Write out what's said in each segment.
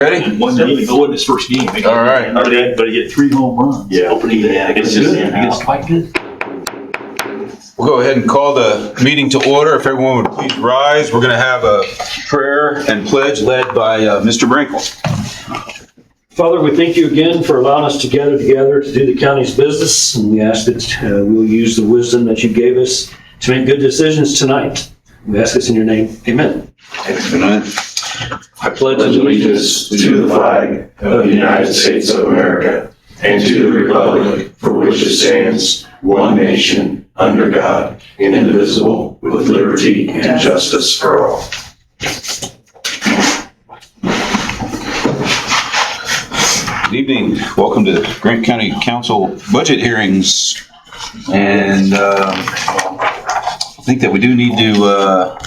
Ready? One didn't even go in his first game. All right. But he hit 3 home runs. Yeah. Opening day. It's just quite good. We'll go ahead and call the meeting to order. If everyone would please rise, we're going to have a prayer and pledge led by Mr. Brinkle. Father, we thank you again for allowing us to gather together to do the county's business. And we ask that we'll use the wisdom that you gave us to make good decisions tonight. We ask this in your name. Amen. Amen. I pledge allegiance to the flag of the United States of America and to the republic for which it stands, one nation, under God, indivisible, with liberty and justice for all. Good evening. Welcome to Grant County Council budget hearings. And I think that we do need to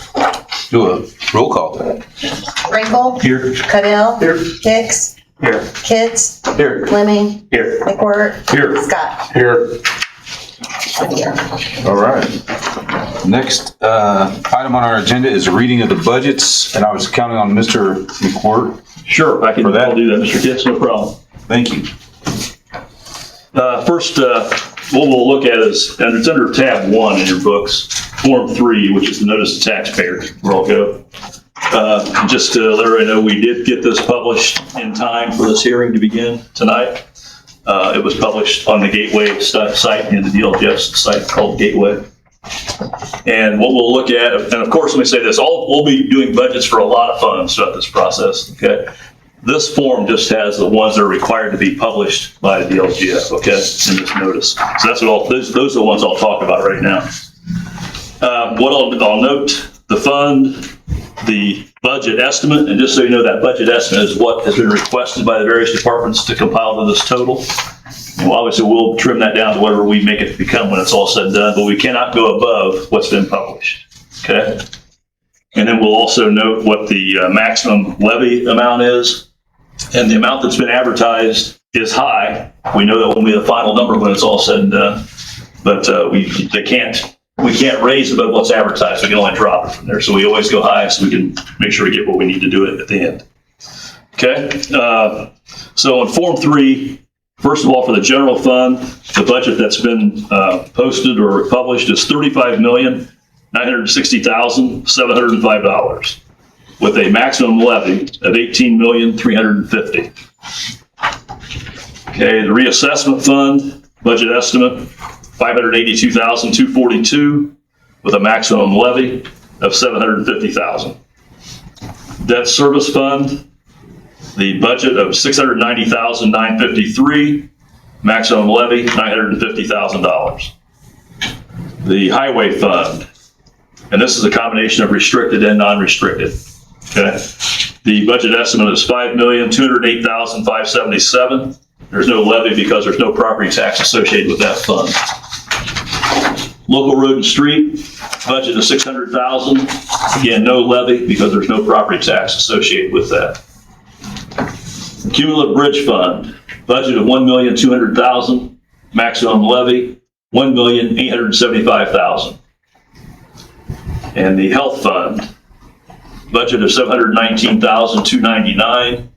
do a roll call. Brinkle. Here. Cadell. Here. Hicks. Here. Kitts. Here. Fleming. Here. McWhort. Here. Scott. Here. Here. All right. Next item on our agenda is a reading of the budgets, and I was counting on Mr. McWhort. Sure, I'll do that, Mr. Kitts, no problem. Thank you. First, what we'll look at is, and it's under tab 1 in your books, Form 3, which is the notice to taxpayers, where I'll go. Just to let everybody know, we did get this published in time for this hearing to begin tonight. It was published on the Gateway site, in the DLGF site called Gateway. And what we'll look at, and of course, let me say this, we'll be doing budgets for a lot of funds throughout this process, okay? This form just has the ones that are required to be published by the DLGF, okay, in this notice. So that's what those are the ones I'll talk about right now. What I'll note, the fund, the budget estimate, and just so you know, that budget estimate is what has been requested by the various departments to compile to this total. And obviously, we'll trim that down to whatever we make it become when it's all said and done, but we cannot go above what's been published, okay? And then we'll also note what the maximum levy amount is. And the amount that's been advertised is high. We know that will be the final number when it's all said and done, but we can't raise above what's advertised. We can only drop it from there. So we always go high so we can make sure we get what we need to do it at the end. Okay. So in Form 3, first of all, for the general fund, the budget that's been posted or published is $35,960,705 with a maximum levy of $18,350,000. Okay, the reassessment fund, budget estimate, $582,242 with a maximum levy of $750,000. Debt service fund, the budget of $690,953, maximum levy $950,000. The highway fund, and this is a combination of restricted and non-restricted. Okay, the budget estimate is $5,208,577. There's no levy because there's no property tax associated with that fund. Local road and street, budget of $600,000. Again, no levy because there's no property tax associated with that. Cumulative bridge fund, budget of $1,200,000. Maximum levy, $1,875,000. And the health fund, budget of $719,299,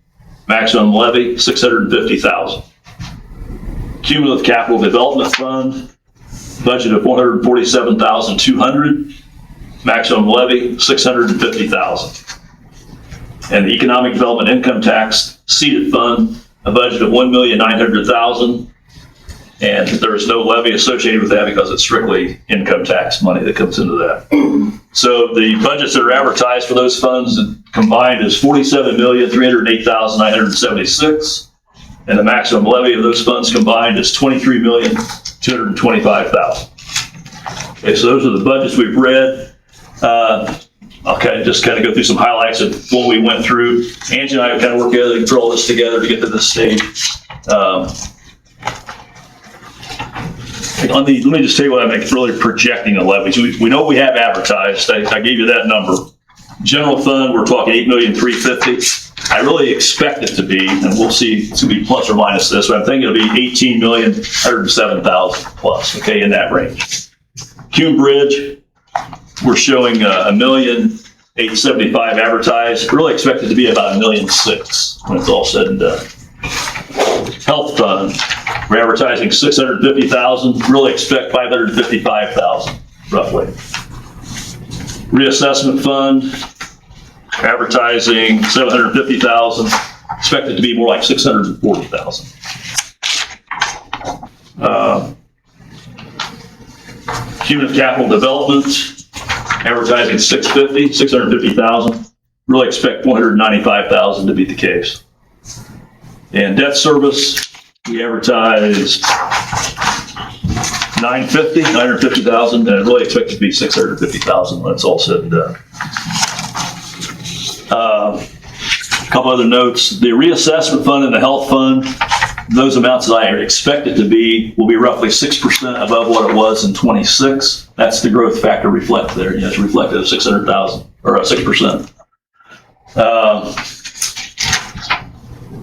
maximum levy $650,000. Cumulative capital development fund, budget of $447,200, maximum levy $650,000. And the economic development income tax seated fund, a budget of $1,900,000, and there is no levy associated with that because it's strictly income tax money that comes into that. So the budgets that are advertised for those funds combined is $47,308,976, and the maximum levy of those funds combined is $23,225,000. Okay, so those are the budgets we've read. I'll just kind of go through some highlights of what we went through. Angie and I kind of worked together to put all this together to get to this stage. Let me just tell you what I'm really projecting the levies. We know we have advertised. I gave you that number. General fund, we're talking $8,350,000. I really expect it to be, and we'll see, it's going to be plus or minus this, but I'm thinking it'll be $18,107,000 plus, okay, in that range. Cume Bridge, we're showing $1,875,000 advertised. Really expect it to be about $1,600,000. when it's all said and done. Health fund, we're advertising $650,000, really expect $555,000 roughly. Reassessment fund, advertising $750,000, expect it to be more like $640,000. Human capital development, advertising $650,000, really expect $495,000 to be the case. And debt service, we advertise $950,000, and I really expect it to be $650,000 when it's all said and done. A couple other notes, the reassessment fund and the health fund, those amounts that I expect it to be will be roughly 6% above what it was in 26. That's the growth factor reflected there. It's reflected at 600,000 or 6%.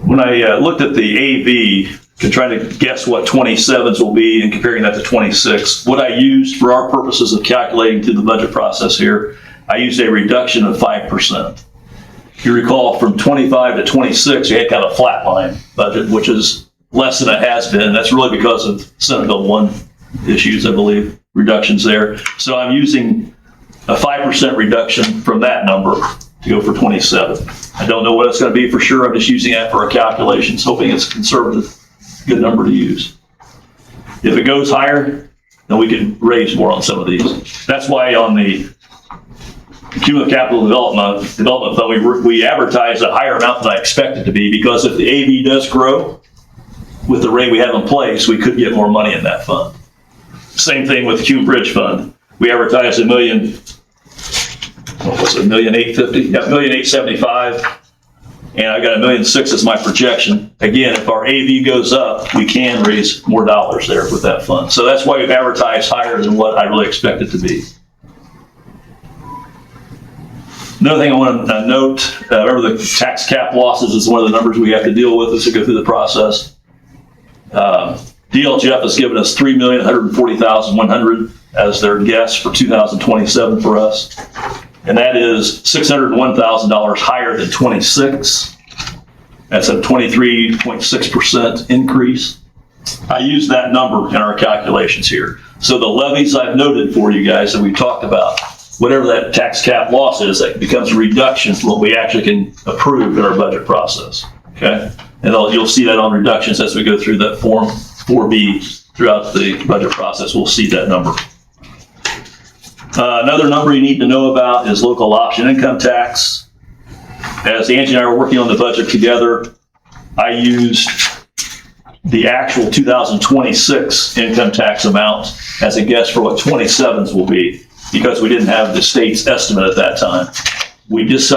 When I looked at the AV to try to guess what 27s will be and comparing that to 26, what I used for our purposes of calculating through the budget process here, I used a reduction of 5%. If you recall, from 25 to 26, you had kind of a flat line budget, which is less than it has been. That's really because of Senate Bill 1 issues, I believe, reductions there. So I'm using a 5% reduction from that number to go for 27. I don't know what it's going to be for sure. I'm just using that for our calculations, hoping it's a conservative, good number to use. If it goes higher, then we can raise more on some of these. That's why on the cumulative capital development fund, we advertise a higher amount than I expect it to be, because if the AV does grow with the rate we have in place, we could get more money in that fund. Same thing with the Cume Bridge Fund. We advertised $1,850,000? Yeah, $1,875,000. And I got $1,600,000 as my projection. Again, if our AV goes up, we can raise more dollars there with that fund. So that's why we've advertised higher than what I really expect it to be. Another thing I want to note, remember the tax cap losses is one of the numbers we have to deal with as we go through the process. DLGF has given us $3,140,100 as their guess for 2027 for us. And that is $601,000 higher than 26. That's a 23.6% increase. I use that number in our calculations here. So the levies I've noted for you guys that we talked about, whatever that tax cap loss is, that becomes a reduction from what we actually can approve in our budget process. Okay? And you'll see that on reductions as we go through that Form 4B throughout the budget process. We'll see that number. Another number you need to know about is local option income tax. As Angie and I were working on the budget together, I used the actual 2026 income tax amount as a guess for what 27s will be, because we didn't have the state's estimate at that time. We just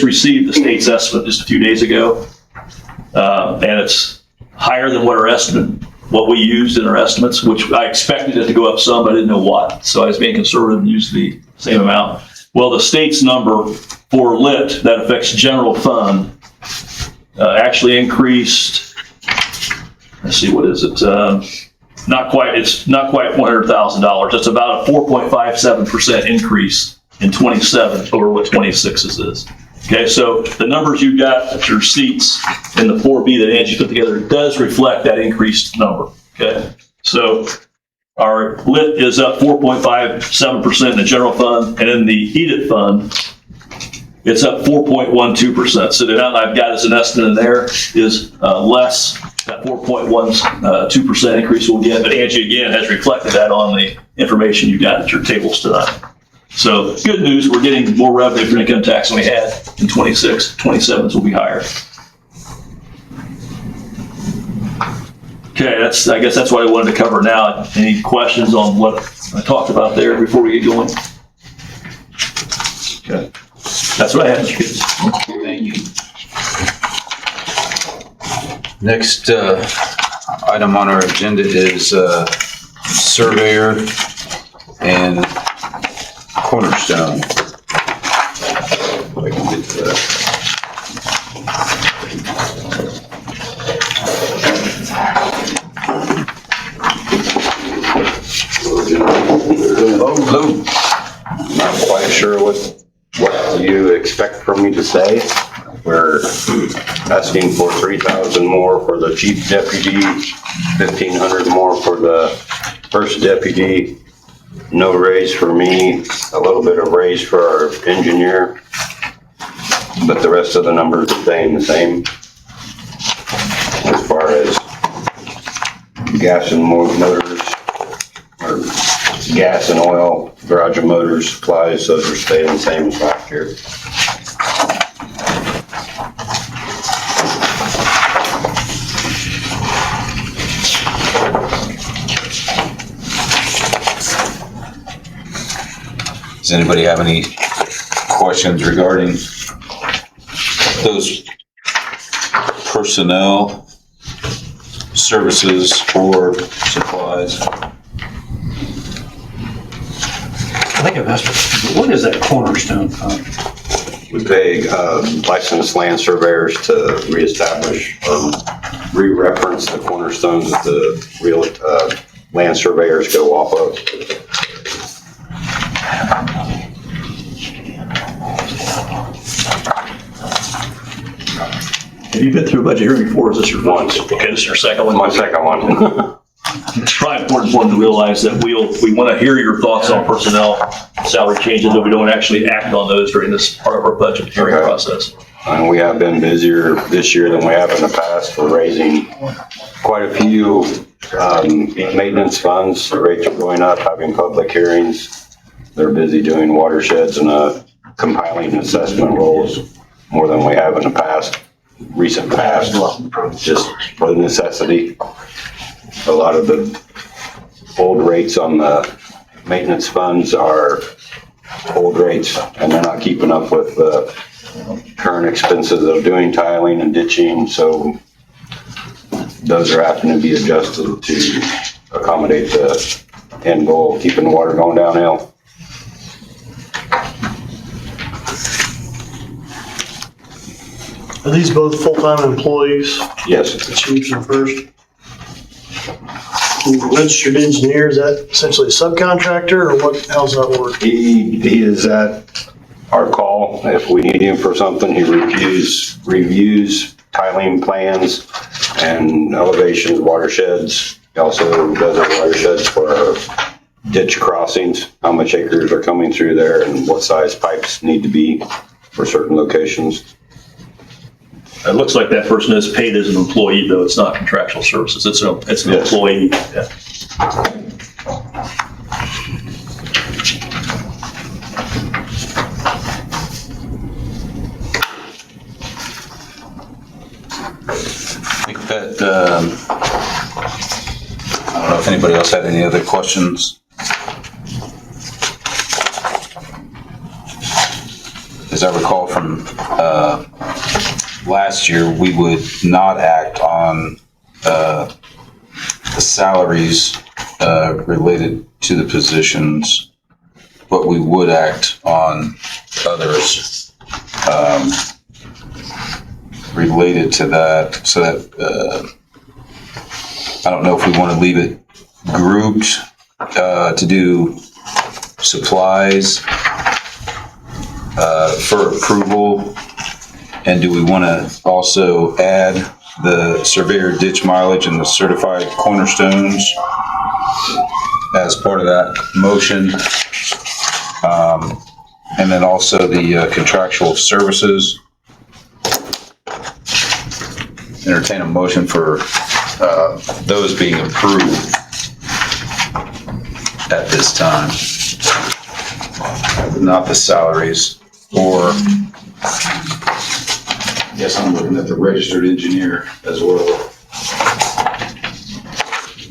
received the state's estimate just a few days ago, and it's higher than what we used in our estimates, which I expected it to go up some, but I didn't know what. So I was being conservative and used the same amount. Well, the state's number for lit, that affects general fund, actually increased. Let's see, what is it? It's not quite $400,000. It's about a 4.57% increase in 27 over what 26's is. Okay, so the numbers you got at your seats in the 4B that Angie put together does reflect that increased number. Okay, so our lit is up 4.57% in the general fund, and in the EDIT fund, it's up 4.12%. So the amount I've got as an estimate in there is less. That 4.12% increase we'll get, but Angie again has reflected that on the information you got at your tables tonight. So good news, we're getting more revenue for income tax than we had in 26. 27s will be higher. Okay, I guess that's what I wanted to cover now. Any questions on what I talked about there before we get going? Okay, that's what I have. Thank you. Next item on our agenda is Surveyor and Cornerstone. If I can get to that. Hello. Not quite sure what you expect from me to say. We're asking for 3,000 more for the chief deputy, 1,500 more for the first deputy. No raise for me, a little bit of raise for our engineer, but the rest of the numbers are staying the same. As far as gas and motors, or gas and oil, garage and motors, supplies, those are staying the same as last year. Does anybody have any questions regarding those personnel, services, or supplies? I think I've asked, what is that Cornerstone fund? We pay licensed land surveyors to reestablish, re-reference the cornerstones that the real land surveyors go off of. Have you been through a budget hearing before? Is this your Once. Okay, this is your second one? My second one. It's probably important for them to realize that we want to hear your thoughts on personnel, salary changes, but we don't actually act on those during this part of our budget hearing Okay. process. And we have been busier this year than we have in the past for raising quite a few maintenance funds. The rates are going up, having public hearings. They're busy doing watersheds and compiling assessment rolls more than we have in the past, recent past, just for the necessity. A lot of the old rates on the maintenance funds are old rates, and they're not keeping up with the current expenses of doing tiling and ditching, so those are having to be adjusted to accommodate the end goal, keeping the water going downhill. Are these both full-time employees, Yes, the chiefs and first? Registered engineer, is that essentially a subcontractor, or what, how's that work? he is at our call. If we need him for something, he reviews tiling plans and elevations, watersheds. He also does our watersheds for our ditch crossings, how much acres are coming through there and what size pipes need to be for certain locations. It looks like that person is paid as an employee, though. It's not contractual services. It's an Yes. employee. Yeah. I think that, I don't know if anybody else had any other questions. As I recall from last year, we would not act on the salaries related to the positions, but we would act on others related to that, so that I don't know if we want to leave it grouped to do supplies for approval. And do we want to also add the surveyor ditch mileage and the certified cornerstones as part of that motion? And then also the contractual services. Entertain a motion for those being approved at this time. Not the salaries, or yes, I'm looking at the registered engineer as well.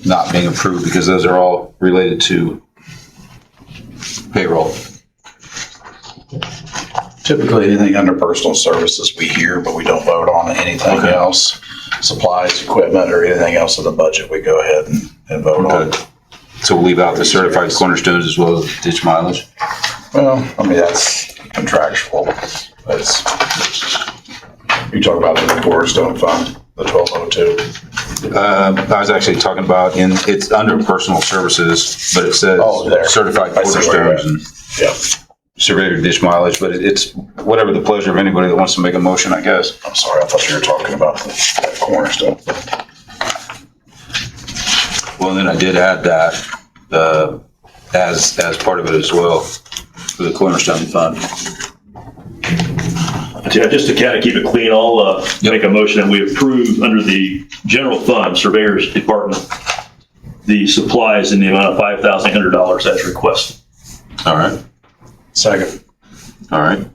Not being approved because those are all related to payroll. Typically, anything under personal services we hear, but we don't vote on anything Okay. else. Supplies, equipment, or anything else in the budget, we go ahead and vote on. Okay. So we'll leave out the certified cornerstones as well as ditch mileage? Well, I mean, that's contractual. That's, you talk about the Cornerstone Fund, the 1202. I was actually talking about it's under personal services, but it says Oh, there. certified I see where you're cornerstones. at. And Yeah. surveyor ditch mileage, but it's whatever the pleasure of anybody that wants to make a motion, I guess. I'm sorry, I thought you were talking about the Cornerstone. Well, then I did add that, as part of it as well, for the Cornerstone Fund. Yeah, just to kind of keep it clean, I'll make a motion that we approve under the general fund, Surveyor's Department, the supplies in the amount of $5,800 as requested. All right. Second. All right.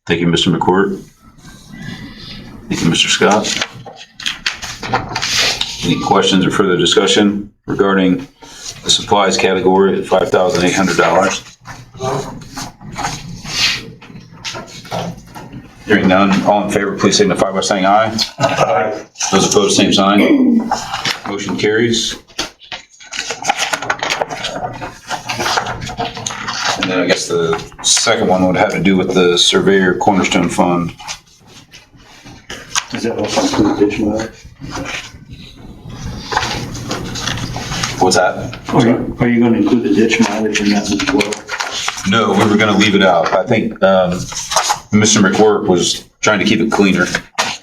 Thank you, Mr. McCourt. Thank you, Mr. Scott. Any questions or further discussion regarding the supplies category at $5,800? Hearing none, all in favor, please signify by saying aye. Aye. Those opposed, same sign. Motion carries. And then I guess the second one would have to do with the Surveyor Cornerstone Fund. Does that also include ditch mileage? What's that? Are you going to include the ditch mileage in that as well? No, we were gonna leave it out. I think, Mr. McWhirter was trying to keep it cleaner.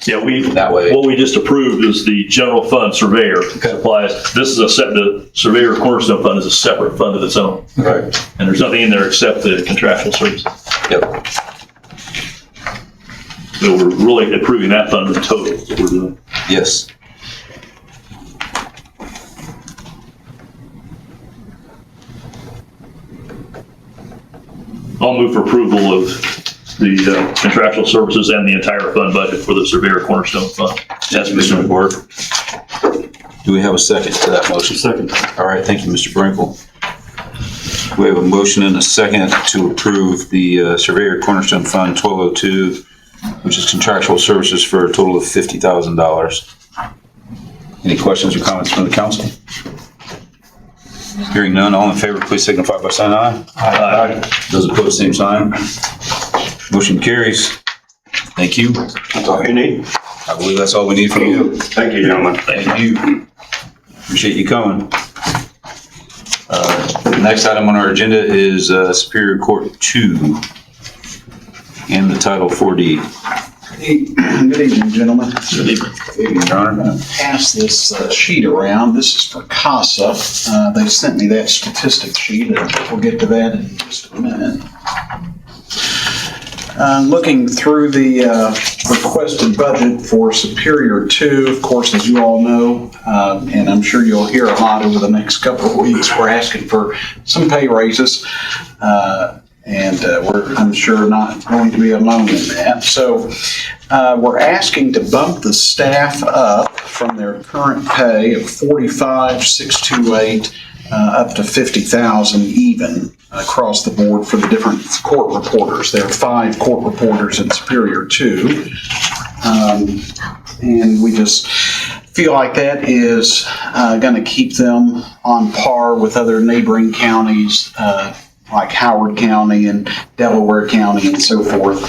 Yeah, That way. what we just approved is the general fund surveyor supplies. This is the Surveyor Cornerstone Fund is a separate fund of its own. Right. And there's nothing in there except the contractual services. Yep. So we're really approving that fund in total, is what we're doing. Yes. I'll move for approval of the contractual services and the entire fund budget for the Surveyor Cornerstone Fund. Yes, Mr. McWhirter. Do we have a second to that motion? Second. All right, thank you, Mr. Brinkle. We have a motion and a second to approve the Surveyor Cornerstone Fund 1202, which is contractual services for a total of $50,000. Any questions or comments from the council? Hearing none, all in favor, please signify by saying aye. Aye. Those opposed, same sign. Motion carries. Thank you. That's all you need. I believe that's all we need from you. Thank you, gentlemen. Thank you. Appreciate you coming. The next item on our agenda is Superior Court 2 and the Title IV-D. Good evening, gentlemen. Good evening, Your Honor. I'm going to pass this sheet around. This is for CASA. They sent me that statistic sheet, and we'll get to that in just a minute. Looking through the requested budget for Superior 2, of course, as you all know, and I'm sure you'll hear a lot over the next couple of weeks, we're asking for some pay raises. And we're, I'm sure, not going to be alone in that. So we're asking to bump the staff up from their current pay of $45,628 up to $50,000 even across the board for the different court reporters. There are 5 court reporters in Superior 2. And we just feel like that is going to keep them on par with other neighboring counties, like Howard County and Delaware County and so forth.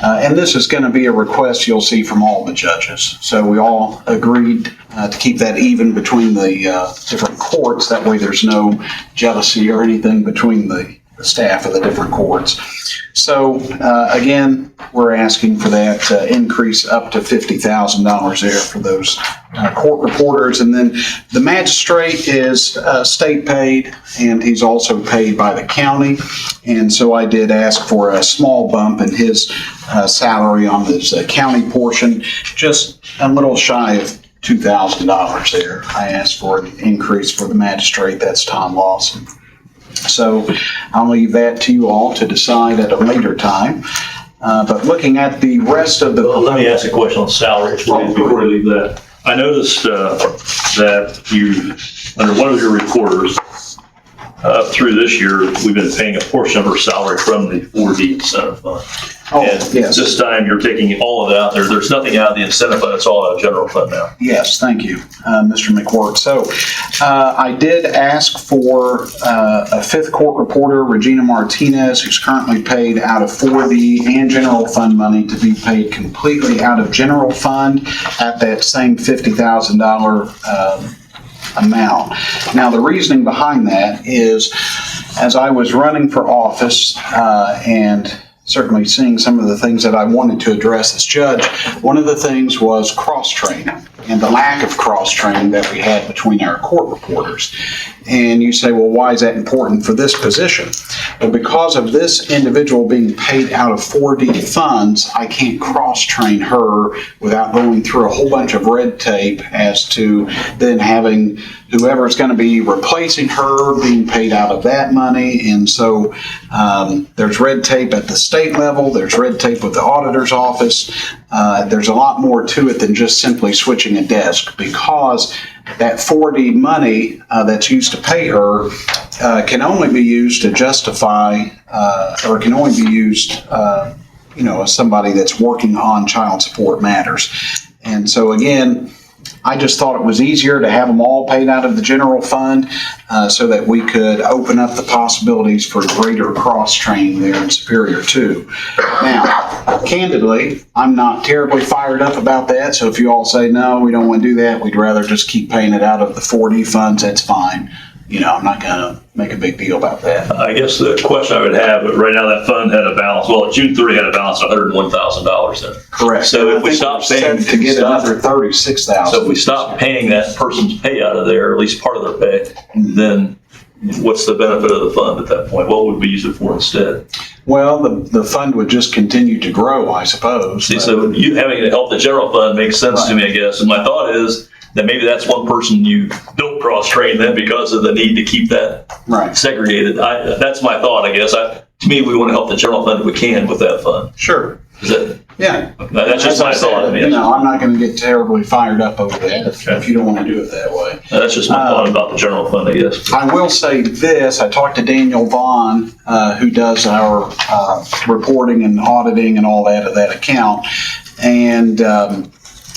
And this is going to be a request you'll see from all the judges. So we all agreed to keep that even between the different courts. That way there's no jealousy or anything between the staff of the different courts. So again, we're asking for that increase up to $50,000 there for those court reporters. And then the magistrate is state paid, and he's also paid by the county. And so I did ask for a small bump in his salary on this county portion, just a little shy of $2,000 there. I asked for an increase for the magistrate. That's Tom Lawson. So I'll leave that to you all to decide at a later time. But looking at the rest of the... Well, let me ask a question on salaries before we leave that. I noticed that you, under one of your reporters, through this year, we've been paying a portion of her salary from the 4D incentive fund. Oh, And yes. this time you're taking all of it out there. There's nothing out of the incentive fund. It's all out of general fund now. Yes, thank you, Mr. McWhirter. So I did ask for a 5th court reporter, Regina Martinez, who's currently paid out of 4D and general fund money, to be paid completely out of general fund at that same $50,000 amount. Now, the reasoning behind that is as I was running for office and certainly seeing some of the things that I wanted to address as judge, one of the things was cross-training and the lack of cross-training that we had between our court reporters. And you say, well, why is that important for this position? Well, because of this individual being paid out of 4D funds, I can't cross-train her without going through a whole bunch of red tape as to then having whoever's going to be replacing her being paid out of that money. And so there's red tape at the state level, there's red tape with the auditor's office. There's a lot more to it than just simply switching a desk, because that 4D money that's used to pay her can only be used to justify, or can only be used, as somebody that's working on child support matters. And so again, I just thought it was easier to have them all paid out of the general fund so that we could open up the possibilities for greater cross-training there in Superior 2. Now, candidly, I'm not terribly fired up about that, so if you all say, no, we don't want to do that, we'd rather just keep paying it out of the 4D funds, that's fine. I'm not going to make a big deal about that. I guess the question I would have, right now that fund had a balance, well, June 30 had a balance of $101,000 in it. Correct. So if we stop paying, to get another $36,000. so if we stop paying that person's pay out of there, at least part of their pay, then what's the benefit of the fund at that point? What would we use it for instead? Well, the fund would just continue to grow, I suppose. See, so you having to help the general fund makes sense to me, I guess. And my thought is that maybe that's one person you don't cross-train then because of the need to keep that segregated. That's my thought, I guess. To me, we want to help the general fund if we can with that fund. Sure. Is that? Yeah. That's just my thought. I'm not going to get terribly fired up over that if you don't want to do it that way. That's just my thought about the general fund, I guess. I will say this. I talked to Daniel Vaughn, who does our reporting and auditing and all that of that account. And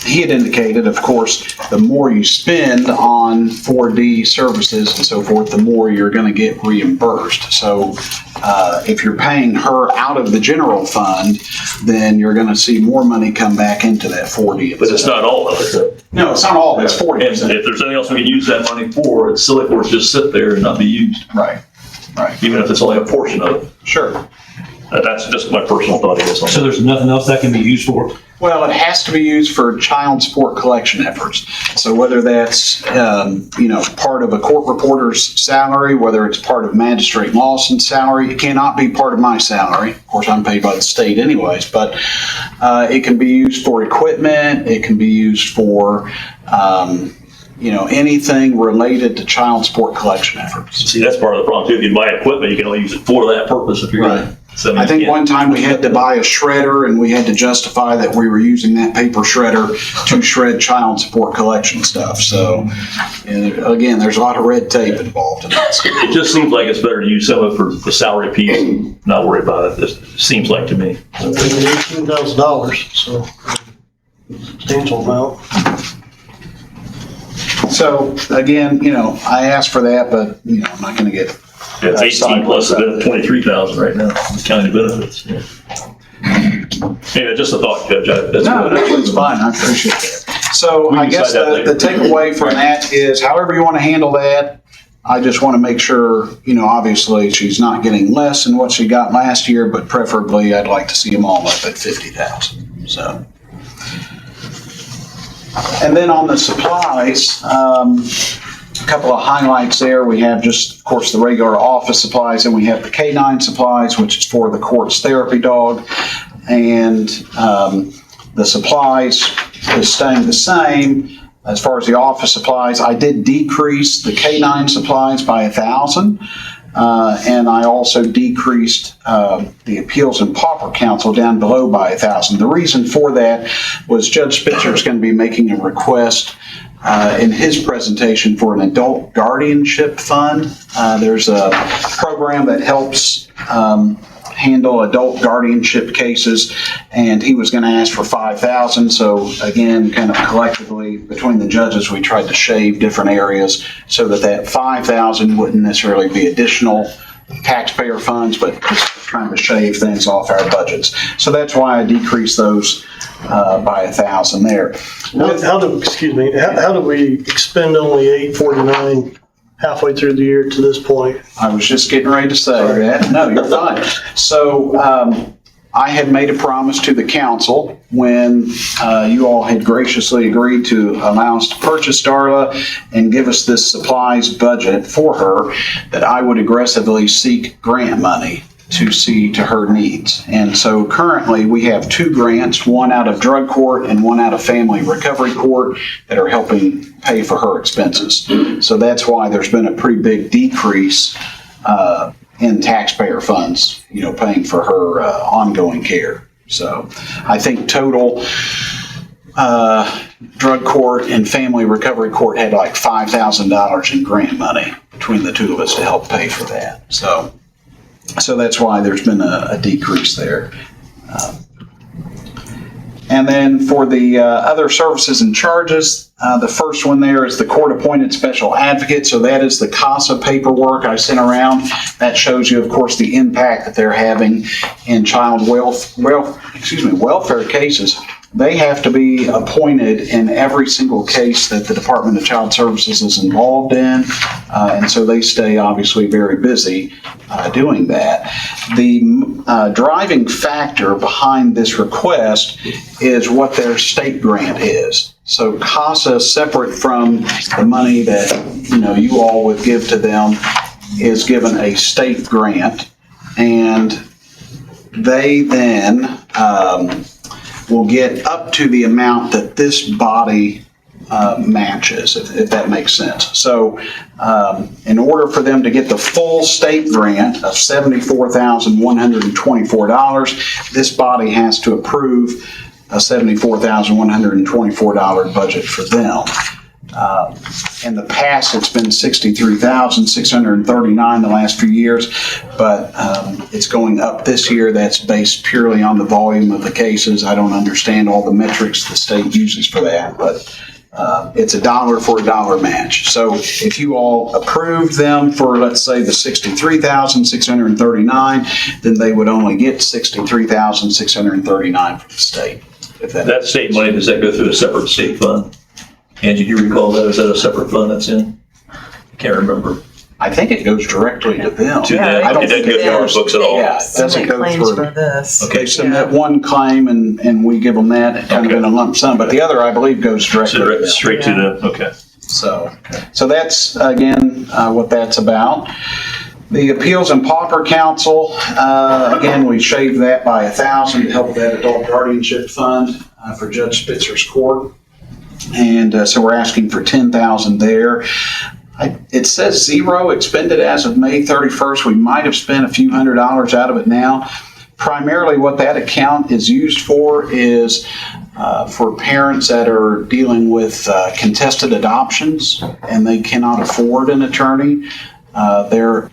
he had indicated, of course, the more you spend on 4D services and so forth, the more you're going to get reimbursed. So if you're paying her out of the general fund, then you're going to see more money come back into that 4D. But it's not all of it. No, it's not all. It's 40%. And if there's anything else we can use that money for, it's silly for it to just sit there and not be used. Right. Even if it's only a portion of it. Sure. That's just my personal thought, I guess. So there's nothing else that can be used for? Well, it has to be used for child support collection efforts. So whether that's, part of a court reporter's salary, whether it's part of Magistrate Lawson's salary, it cannot be part of my salary. Of course, I'm paid by the state anyways, but it can be used for equipment. It can be used for, anything related to child support collection efforts. See, that's part of the problem too. If you buy equipment, you can only use it for that purpose if you're going to. So I think one time we had to buy a shredder and we had to justify that we were using that paper shredder to shred child support collection stuff. So, again, there's a lot of red tape involved in that. It just seems like it's better to use some of it for the salary piece and not worry about it. It seems like to me. $18,000, so substantial amount. So, again, I asked for that, but, I'm not going to get. It's 18 plus the 23,000 right now, county benefits. Anyway, just a thought, Judge. No, it's fine. I appreciate that. So I guess the takeaway from that is however you want to handle that, I just want to make sure, obviously she's not getting less than what she got last year, but preferably I'd like to see them all up at 50,000. So. And then on the supplies, a couple of highlights there. We have just, of course, the regular office supplies, and we have the K9 supplies, which is for the court's therapy dog. And the supplies is staying the same. As far as the office supplies, I did decrease the K9 supplies by 1,000. And I also decreased the Appeals and Pauper Council down below by 1,000. The reason for that was Judge Spitzer is going to be making a request in his presentation for an adult guardianship fund. There's a program that helps handle adult guardianship cases, and he was going to ask for 5,000. So again, kind of collectively between the judges, we tried to shave different areas so that 5,000 wouldn't necessarily be additional taxpayer funds, but just trying to shave things off our budgets. So that's why I decreased those by 1,000 there. How do we expend only $849 halfway through the year to this point? I was just getting ready to say that. No, you're fine. So I had made a promise to the council when you all had graciously agreed to allow us to purchase Darla and give us this supplies budget for her, that I would aggressively seek grant money to see to her needs. And so currently we have 2 grants, one out of drug court and one out of family recovery court, that are helping pay for her expenses. So that's why there's been a pretty big decrease in taxpayer funds, paying for her ongoing care. So I think total drug court and family recovery court had like $5,000 in grant money between the 2 of us to help pay for that. So that's why there's been a decrease there. And then for the other services and charges, the first one there is the court-appointed special advocate. So that is the CASA paperwork I sent around. That shows you, of course, the impact that they're having in child welfare cases. They have to be appointed in every single case that the Department of Child Services is involved in. And so they stay obviously very busy doing that. The driving factor behind this request is what their state grant is. So CASA, separate from the money that you all would give to them, is given a state grant, and they then will get up to the amount that this body matches, if that makes sense. So in order for them to get the full state grant of $74,124, this body has to approve a $74,124 budget for them. In the past, it's been $63,639 the last few years, but it's going up this year. That's based purely on the volume of the cases. I don't understand all the metrics the state uses for that, but it's a dollar for a dollar match. So if you all approved them for, let's say, the $63,639, then they would only get $63,639 from the state. That state money, does that go through a separate state fund? Angie, do you recall that? Is that a separate fund that's in? I can't remember. I think it goes directly to them. To them? I don't It doesn't think go through our books at all? Yeah, it doesn't go Claims through. for this. They submit one claim and we give them that kind of in a lump sum, but the other, I believe, goes directly to them. Straight to them, okay. So that's, again, what that's about. The Appeals and Pauper Council, again, we shaved that by $1,000 to help that adult guardianship fund for Judge Spitzer's court. And so we're asking for $10,000 there. It says 0 expended as of May 31st. We might have spent a few $100s out of it now. Primarily what that account is used for is for parents that are dealing with contested adoptions and they cannot afford an attorney. They're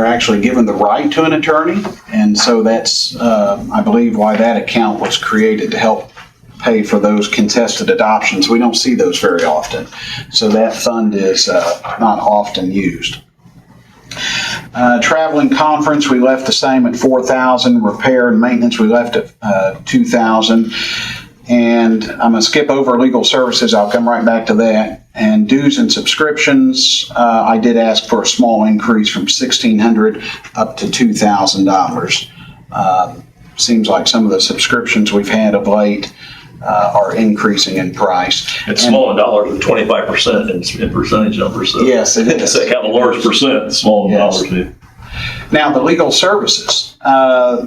actually given the right to an attorney. And so that's, I believe, why that account was created, to help pay for those contested adoptions. We don't see those very often. So that fund is not often used. Traveling conference, we left the same at $4,000. Repair and maintenance, we left at $2,000. And I'm going to skip over legal services. I'll come right back to that. And dues and subscriptions, I did ask for a small increase from $1,600 up to $2,000. Seems like some of the subscriptions we've had of late are increasing in price. It's small in dollars, but 25% in percentage numbers. So Yes, it is. It's a kind of large percent, small in Yes. dollars too. Now, the legal services,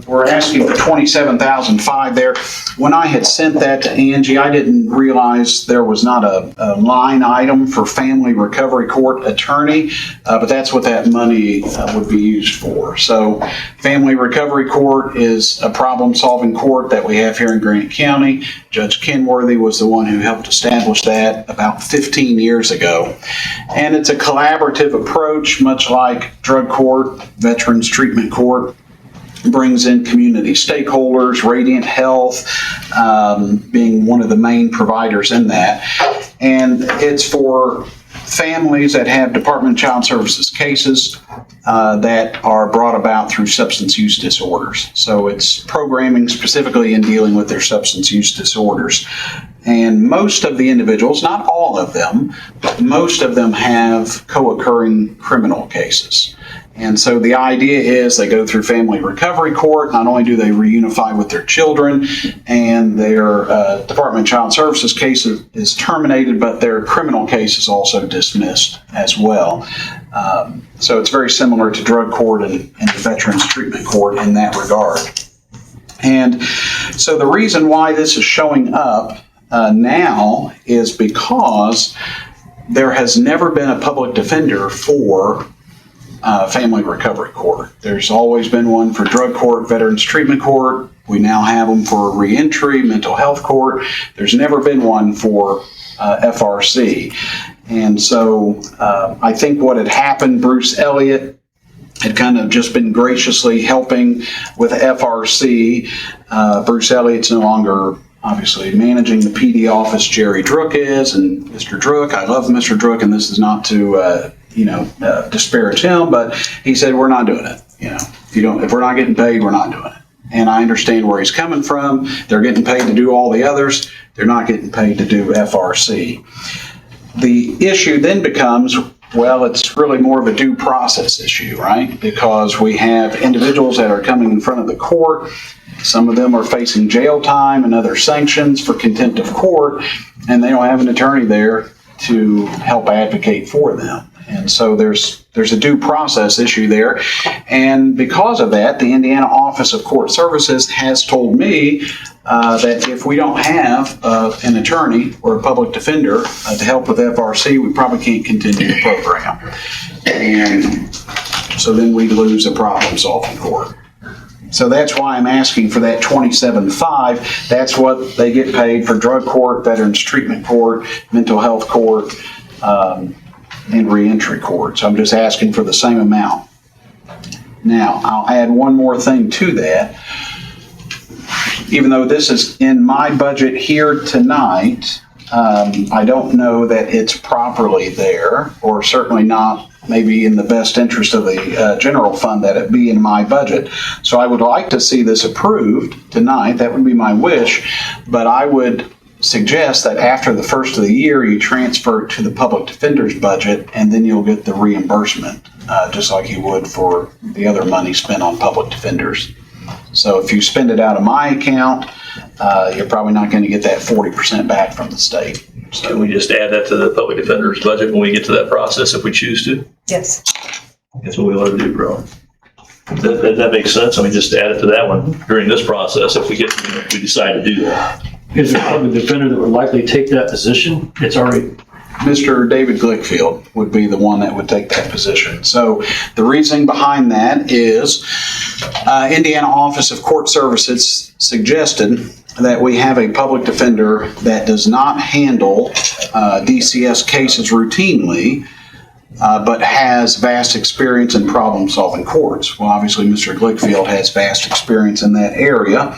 we're asking for $27,500 there. When I had sent that to Angie, I didn't realize there was not a line item for family recovery court attorney, but that's what that money would be used for. So family recovery court is a problem-solving court that we have here in Grant County. Judge Kenworthy was the one who helped establish that about 15 years ago. And it's a collaborative approach, much like drug court, Veterans Treatment Court. Brings in community stakeholders, Radiant Health being one of the main providers in that. And it's for families that have Department of Child Services cases that are brought about through substance use disorders. So it's programming specifically in dealing with their substance use disorders. And most of the individuals, not all of them, but most of them have co-occurring criminal cases. And so the idea is they go through family recovery court. Not only do they reunify with their children and their Department of Child Services case is terminated, but their criminal case is also dismissed as well. So it's very similar to drug court and the Veterans Treatment Court in that regard. And so the reason why this is showing up now is because there has never been a public defender for family recovery court. There's always been one for drug court, Veterans Treatment Court. We now have them for reentry, mental health court. There's never been one for FRC. And so I think what had happened, Bruce Elliott had kind of just been graciously helping with FRC. Bruce Elliott's no longer obviously managing the PD office. Jerry Drook is, and Mr. Drook, I love Mr. Drook, and this is not to disparage him, but he said, we're not doing it. If we're not getting paid, we're not doing it. And I understand where he's coming from. They're getting paid to do all the others. They're not getting paid to do FRC. The issue then becomes, well, it's really more of a due process issue, right? Because we have individuals that are coming in front of the court. Some of them are facing jail time and other sanctions for contempt of court, and they don't have an attorney there to help advocate for them. And so there's a due process issue there. And because of that, the Indiana Office of Court Services has told me that if we don't have an attorney or a public defender to help with FRC, we probably can't continue the program. And so then we lose a problem-solving court. So that's why I'm asking for that $27,500. That's what they get paid for drug court, Veterans Treatment Court, mental health court, and reentry court. So I'm just asking for the same amount. Now, I'll add one more thing to that. Even though this is in my budget here tonight, I don't know that it's properly there, or certainly not maybe in the best interest of the general fund that it be in my budget. So I would like to see this approved tonight. That would be my wish. But I would suggest that after the first of the year, you transfer it to the public defender's budget, and then you'll get the reimbursement, just like you would for the other money spent on public defenders. So if you spend it out of my account, you're probably not going to get that 40% back from the state. So Can we just add that to the public defender's budget when we get to that process if we choose to? Yes. That's what we ought to do, bro. That makes sense. I mean, just add it to that one during this process if we decide to do that. Is there a public defender that would likely take that position? It's already, Mr. David Glickfield would be the one that would take that position. So the reasoning behind that is Indiana Office of Court Services suggested that we have a public defender that does not handle DCS cases routinely, but has vast experience in problem-solving courts. Well, obviously, Mr. Glickfield has vast experience in that area,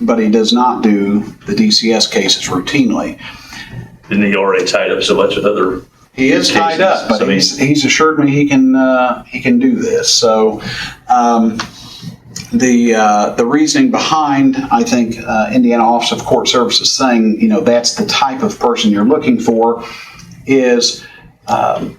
but he does not do the DCS cases routinely. Isn't he already tied up so much with other? He is tied up, but he's assured me he can do this. So the reasoning behind, I think, Indiana Office of Court Services saying, that's the type of person you're looking for is in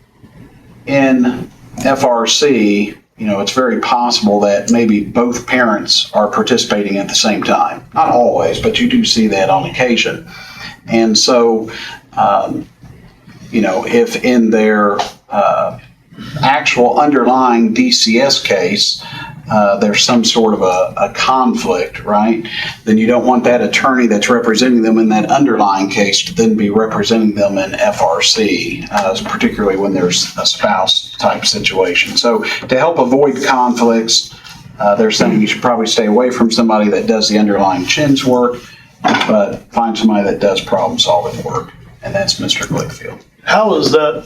FRC, it's very possible that maybe both parents are participating at the same time. Not always, but you do see that on occasion. And so, if in their actual underlying DCS case, there's some sort of a conflict, right? Then you don't want that attorney that's representing them in that underlying case to then be representing them in FRC, particularly when there's a spouse type situation. So to help avoid conflicts, they're saying you should probably stay away from somebody that does the underlying CHINS work, but find somebody that does problem-solving work, and that's Mr. Glickfield. How is that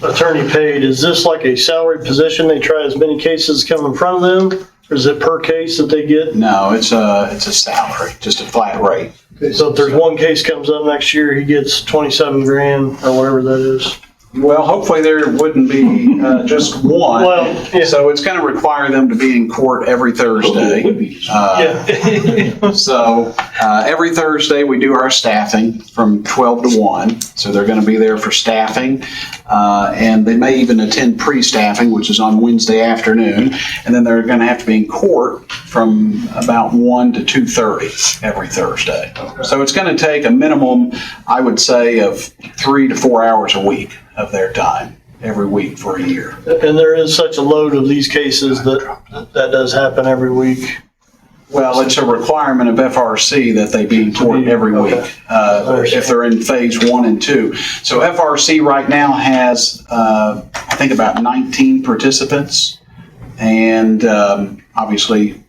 attorney paid? Is this like a salary position? They try as many cases come in front of them? Or is it per case that they get? No, it's a salary, just a flat rate. Okay, so if there's one case comes up next year, he gets 27 grand or whatever that is. Well, hopefully there wouldn't be just one. Well, yeah. So it's going to require them to be in court every Thursday. Yeah. So every Thursday, we do our staffing from 12 to 1. So they're going to be there for staffing. And they may even attend pre-staffing, which is on Wednesday afternoon. And then they're going to have to be in court from about 1 to 2:30 every Thursday. So it's going to take a minimum, I would say, of 3 to 4 hours a week of their time every week for a year. And there is such a load of these cases that does happen every week. Well, it's a requirement of FRC that they be in court every week, if they're in phase 1 and 2. So FRC right now has, I think, about 19 participants. And obviously,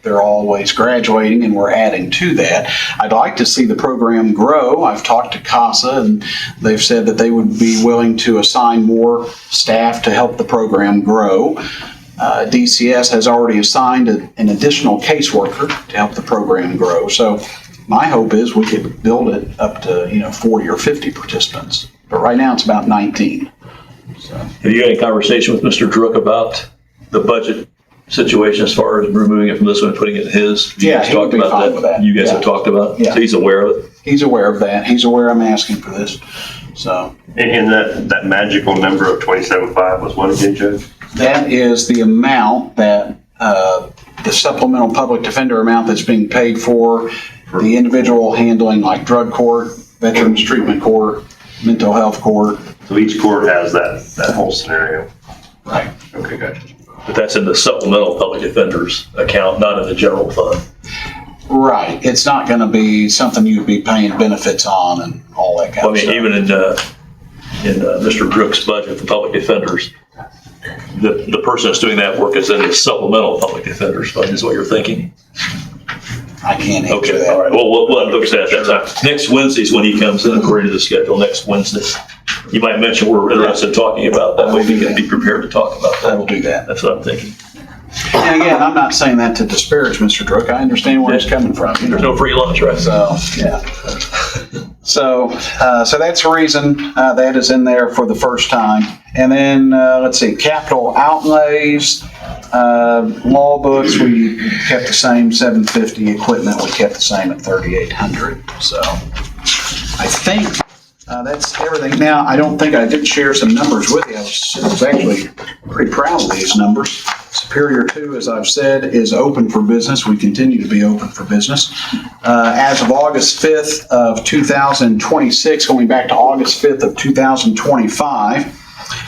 they're always graduating and we're adding to that. I'd like to see the program grow. I've talked to CASA and they've said that they would be willing to assign more staff to help the program grow. DCS has already assigned an additional caseworker to help the program grow. So my hope is we could build it up to 40 or 50 participants. But right now it's about 19. So. Have you had any conversation with Mr. Druck about the budget situation as far as removing it from this one and putting it in his? Yeah, he would be fine with that. You guys have talked about it? Yeah. So he's aware of it? He's aware of that. He's aware I'm asking for this. So. And that magical number of 27.5 was what again, Judge? That is the amount that, the supplemental public defender amount that's being paid for the individual handling like drug court, veterans treatment court, mental health court. So each court has that whole scenario. Right. Okay, gotcha. But that's in the supplemental public defender's account, not in the general fund. Right. It's not going to be something you'd be paying benefits on and all that kind of stuff. Even in Mr. Druck's budget for public defenders, the person that's doing that work is in the supplemental public defenders fund, is what you're thinking? I can't answer Okay, that. all right. Well, we'll look at that at that time. Next Wednesday's when he comes in, according to the schedule, next Wednesday. You might mention we're interested in talking about that. Way we can be prepared to talk about I that. will do that. That's what I'm thinking. And again, I'm not saying that to disparage Mr. Druck. I understand where he's coming from. There's no free lunch, right? So, yeah. So that's the reason that is in there for the first time. And then, let's see, capital outlays, law books, we kept the same, 750. Equipment, we kept the same at 3,800. So I think that's everything. Now, I don't think I did share some numbers with you. I was actually pretty proud of these numbers. Superior 2, as I've said, is open for business. We continue to be open for business. As of August 5th of 2026, going back to August 5th of 2025,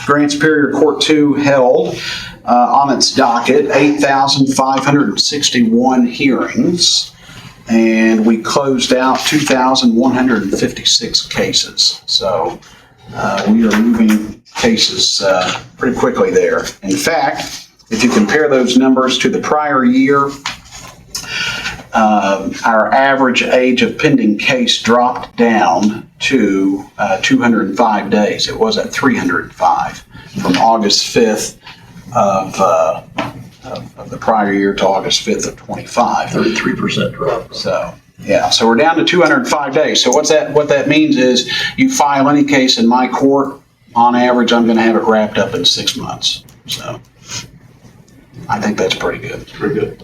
Grand Superior Court 2 held on its docket 8,561 hearings, and we closed out 2,156 cases. So we are moving cases pretty quickly there. In fact, if you compare those numbers to the prior year, our average age of pending case dropped down to 205 days. It was at 305 from August 5th of the prior year to August 5th of 25. 33% drop. So, yeah, so we're down to 205 days. So what that means is you file any case in my court, on average, I'm going to have it wrapped up in 6 months. So I think that's pretty good. Pretty good.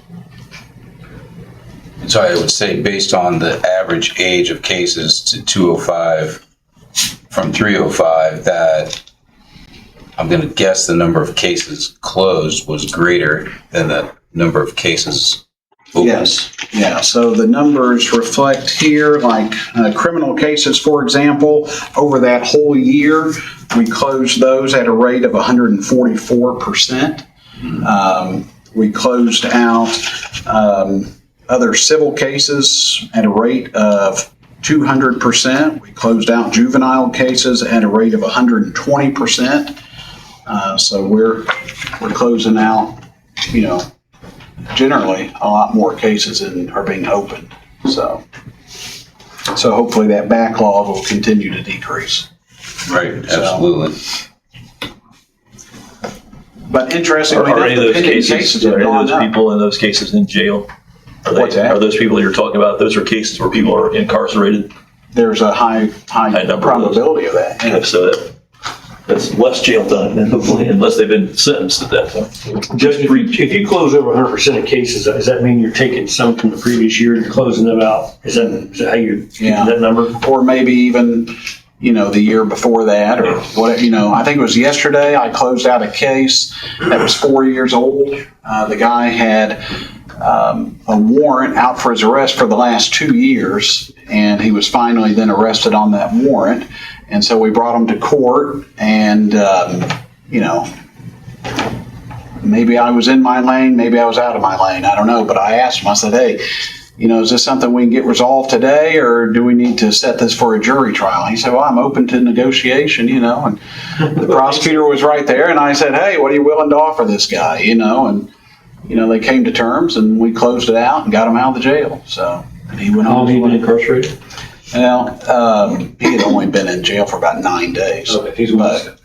So I would say based on the average age of cases to 205 from 305, that I'm going to guess the number of cases closed was greater than the number of cases opened. Yes, yeah, so the numbers reflect here, like criminal cases, for example, over that whole year, we closed those at a rate of 144%. We closed out other civil cases at a rate of 200%. We closed out juvenile cases at a rate of 120%. So we're closing out, generally a lot more cases are being opened. So hopefully that backlog will continue to decrease. Right, absolutely. But interestingly, Are any of those pending cases, have are any of gone those up. people in those cases in jail? What's that? Are those people you're talking about, those are cases where people are incarcerated? There's a high number of those. probability of that. And if so, That's less jail time than hopefully, unless they've been sentenced at that point. Judge, if you close over 100% of cases, does that mean you're taking some from the previous year and you're closing them out? Is that how you're getting that number? Or maybe even, the year before that or whatever, I think it was yesterday I closed out a case that was 4 years old. The guy had a warrant out for his arrest for the last 2 years, and he was finally then arrested on that warrant. And so we brought him to court, and, maybe I was in my lane, maybe I was out of my lane, I don't know. But I asked him, I said, hey, is this something we can get resolved today, or do we need to set this for a jury trial? He said, well, I'm open to negotiation, and the prosecutor was right there. And I said, hey, what are you willing to offer this guy, and, they came to terms, and we closed it out and got him out of the jail. So, and he went How long on. have you been incarcerated? Well, he had only been in jail for about 9 days. Okay, he's But,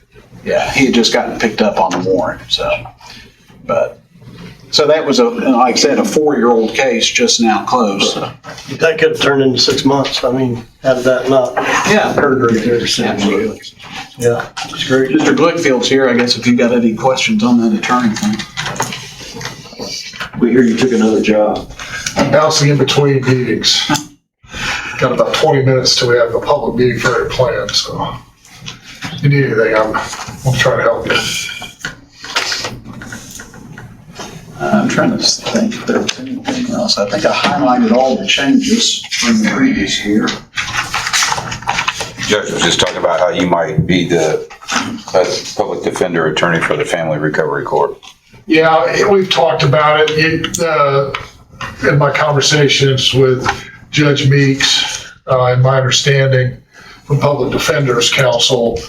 yeah, he had just gotten picked up on the warrant, so that was like I said, a 4-year-old case just now closed. That could have turned into 6 months. I mean, how did that not Yeah. occur right there? Absolutely. Yeah, it's great. Mr. Glickfield's here, I guess, if you got any questions on that attorney thing. We hear you took another job. I'm bouncing in between meetings. Got about 20 minutes till we have a public meeting for our plan, so if you need anything, I'm trying to help you. I'm trying to think if there was anything else. I think I highlighted all the changes from the previous year. Judge was just talking about how you might be the public defender attorney for the Family Recovery Court. Yeah, we've talked about it. In my conversations with Judge Meeks, and my understanding from Public Defenders Council,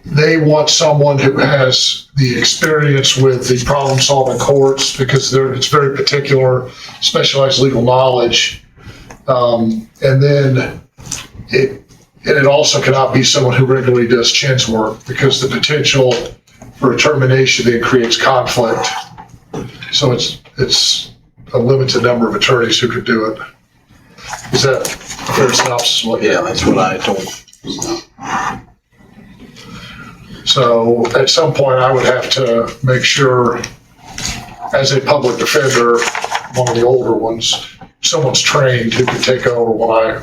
they want someone who has the experience with the problem-solving courts because it's very particular, specialized legal knowledge. And then it also cannot be someone who regularly does chins work because the potential for a termination then creates conflict. So it's a limited number of attorneys who could do it. Is that a fair synopsis? Yeah, that's what I told. So at some point, I would have to make sure, as a public defender, one of the older ones, someone's trained who can take over when I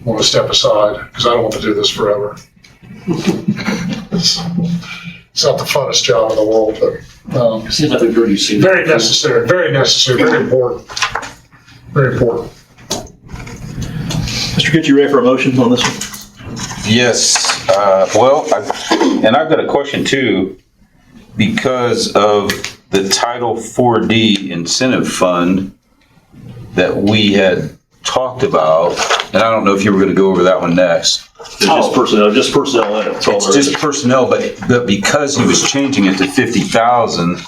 want to step aside, because I don't want to do this forever. It's not the funnest job in the world, but Seems like we've already seen that. very necessary, very important. Very important. Mr. Kitts, you ready for a motion on this one? Yes, I've got a question too, because of the Title IV-D incentive fund that we had talked about, and I don't know if you were going to go over that one next. It's just personnel in it. That's all It's there is. just personnel, but because he was changing it to 50,000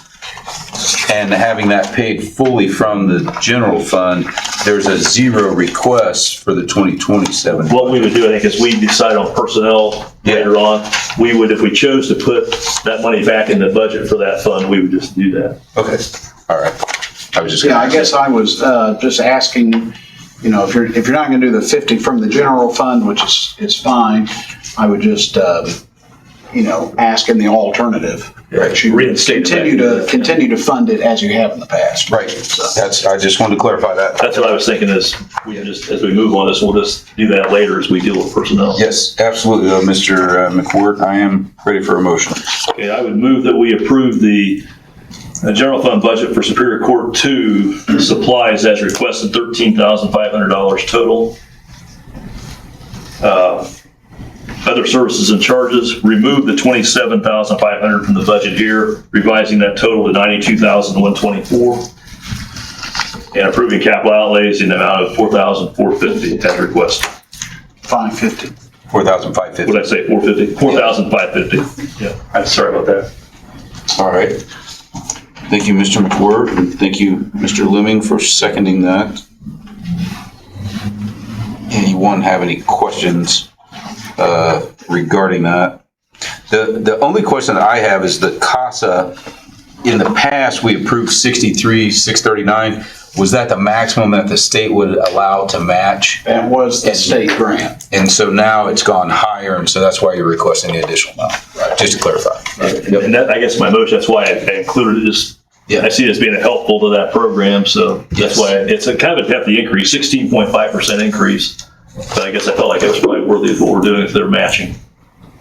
and having that paid fully from the general fund, there's a zero request for the 2027. What we would do, I think, is we decide on personnel later on. We would, if we chose to put that money back in the budget for that fund, we would just do that. Okay, all right. I was just Yeah, gonna I guess I was just asking, if you're not going to do the 50 from the general fund, which is fine, I would just ask in the alternative that you Reinstate it. continue to fund it as you have in the past. Right, I just wanted to clarify that. That's what I was thinking is, we just, as we move on this, we'll just do that later as we deal with personnel. Yes, absolutely, Mr. McWhort, I am ready for a motion. Okay, I would move that we approve the general fund budget for Superior Court 2 supplies as requested, $13,500 total. Other services and charges, remove the $27,500 from the budget here, revising that total to $92,124. And approving capital outlays in the amount of $4,450 as requested. 550. 4,550. What did I say, 450? 4,550. Yeah, I'm sorry about that. All right. Thank you, Mr. McWhort, and thank you, Mr. Lemming, for seconding that. Anyone have any questions regarding that? The only question that I have is the CASA. In the past, we approved 63,639. was that the maximum that the state would allow to match? That was the state grant. And so now it's gone higher, and so that's why you're requesting the additional amount, just to clarify. And that, I guess my motion, that's why I included it, just, Yeah. I see it as being helpful to that program, so that's why it's a kind of a hefty increase, 16.5% increase. But I guess I felt like it was probably worthy of what we're doing if they're matching.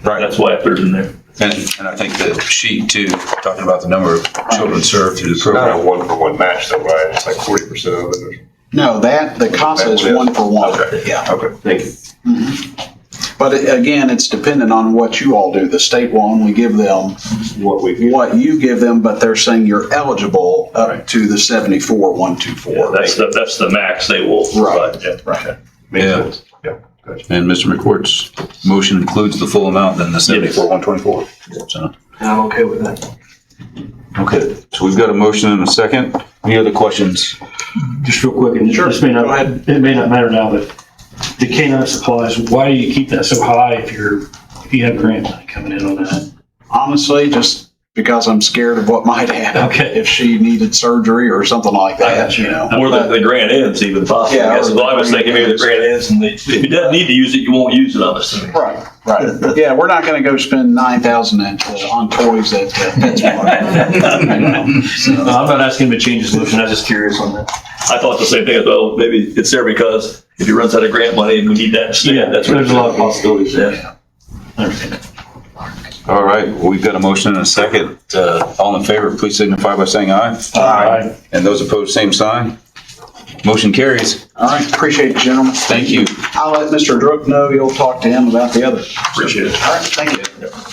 Right. That's why I put it in there. And I think the sheet too, talking about the number of children served through the Not a program. one-for-one match though, right? It's like 40% of it. No, the CASA is 1-for-1. Okay. Yeah. Okay, thank you. But again, it's dependent on what you all do. The state will only give them What you give them, but they're saying you're eligible up to the 74,124. Yeah, that's the max they will provide. Yeah. Right. Makes Yeah. sense. Yeah, gotcha. And Mr. McCourt's motion includes the full amount, then the 74,124. So, I'm okay with that. okay, so we've got a motion and a second. Any other questions? Just real quick, and this may not, it may not matter now, but the K-9 supplies, why do you keep that so high if you have grant money coming in on that? Honestly, just because I'm scared of what might happen. Okay. If she needed surgery or something like that, you know. Or the grant ends even possibly. Yeah, I guess. or Well, I was the thinking grant maybe the grant ends and if you doesn't need to use it, you won't use it, I'm assuming. Right. Yeah, we're not gonna go spend $9,000 on toys at PetSmart. No, I'm not asking him to change his motion, I was just curious on that. I thought the same thing as well. Maybe it's there because if he runs out of grant money and we need that instead, that's what There's a lot of possibilities there. I understand. All right, well, we've got a motion and a second. All in favor, please signify by saying aye. Aye. And those opposed, same sign. Motion carries. All right, appreciate it, gentlemen. Thank you. I'll let Mr. Drook know you'll talk to him about the other. Appreciate it. All right, thank you.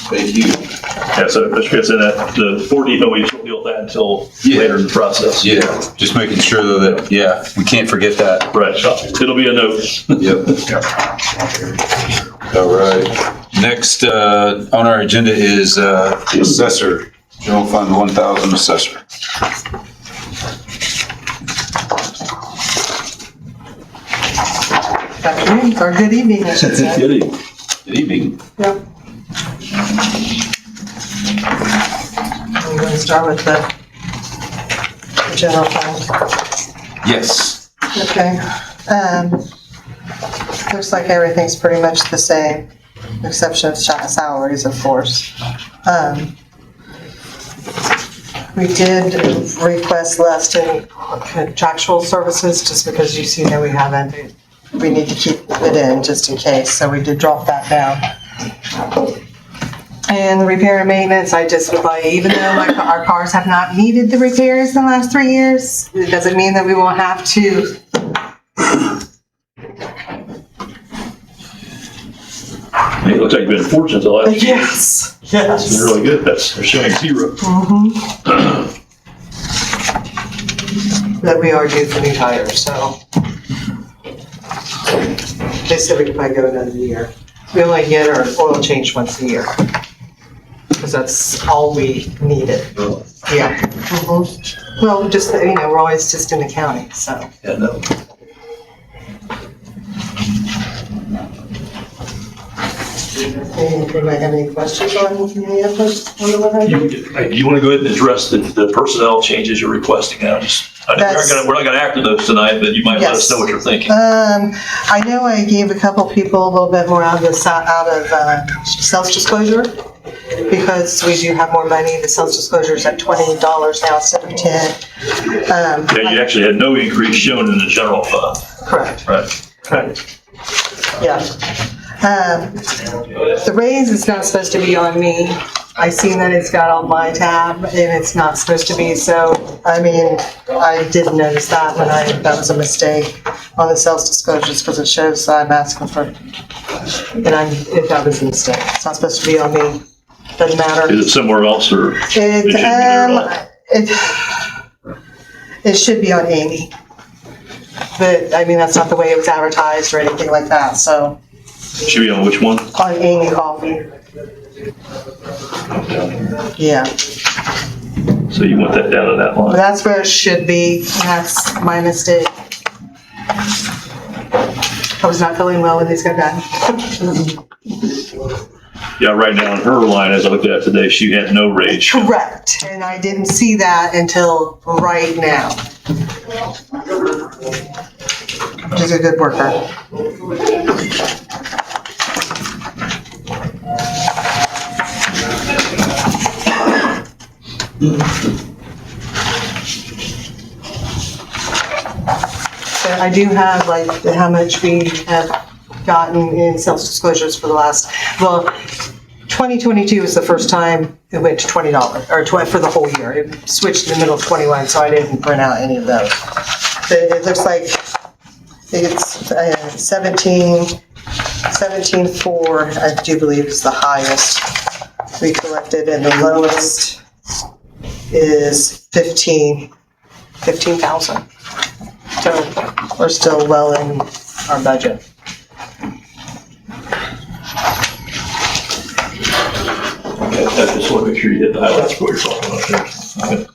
Thank you. Yeah, so Mr. Fitz, in that, the 4D, no, we don't deal with that until Yeah. later in the process. Yeah, just making sure though that, yeah, we can't forget that. Right, it'll be a note. Yep. All right. Next, on our agenda is, the Assessor, General Fund 1,000 Assessor. Afternoon, or good evening, I should say. Good evening. Yep. I'm going to start with the general fund. Yes. Okay. Looks like everything's pretty much the same, exception of salaries, of course. We did request less in contractual services, just because you see that we haven't. We need to keep it in just in case, so we did drop that down. And repair and maintenance, I just would like, even though our cars have not needed the repairs in the last 3 years, it doesn't mean that we won't have to. It looks like you've been fortunate the last few years. Yes, It's been yes. really good. They're showing 0. That we are due for new tires, so. They said we could probably go another year. We only get our oil change once a year. Because that's all we needed. Yeah. Well, just, we're always just in the county, so. Yeah, no. Anybody have any questions on any of this? You want to go ahead and address the personnel changes you're requesting now? We're not gonna act on those tonight, but you might let us know what you're thinking. I know I gave a couple people a little bit more out of self-disclosure, because we do have more money. The self-disclosure is at $20 now instead of 10. Yeah, you actually had no increase shown in the general fund. Correct. Right. Yeah. The raise is not supposed to be on me. I seen that it's got on my tab and it's not supposed to be, so, I didn't notice that that was a mistake on the sales disclosures, because it shows that I'm asking for, if that was a mistake. It's not supposed to be on me. Doesn't matter. Is it somewhere else or? It should be on Amy. But, that's not the way it was advertised or anything like that, so. Should be on which one? On Amy Coffee. Yeah, So you want that down to that line? that's where it should be, and that's my mistake. I was not feeling well when these got done. Yeah, right now in her line, as I looked at it today, she had no raise. Correct, and I didn't see that until right now. She's a good worker. But I do have like how much we have gotten in self-disclosures for the last, well, 2022 was the first time it went to $20, or for the whole year. It switched in the middle of 21, so I didn't print out any of those. But it looks like it's 17.4, I do believe is the highest we collected, and the lowest is 15,000. So we're still well in our budget. Okay, I just want to make sure you hit the highlights before you're talking about there. Okay.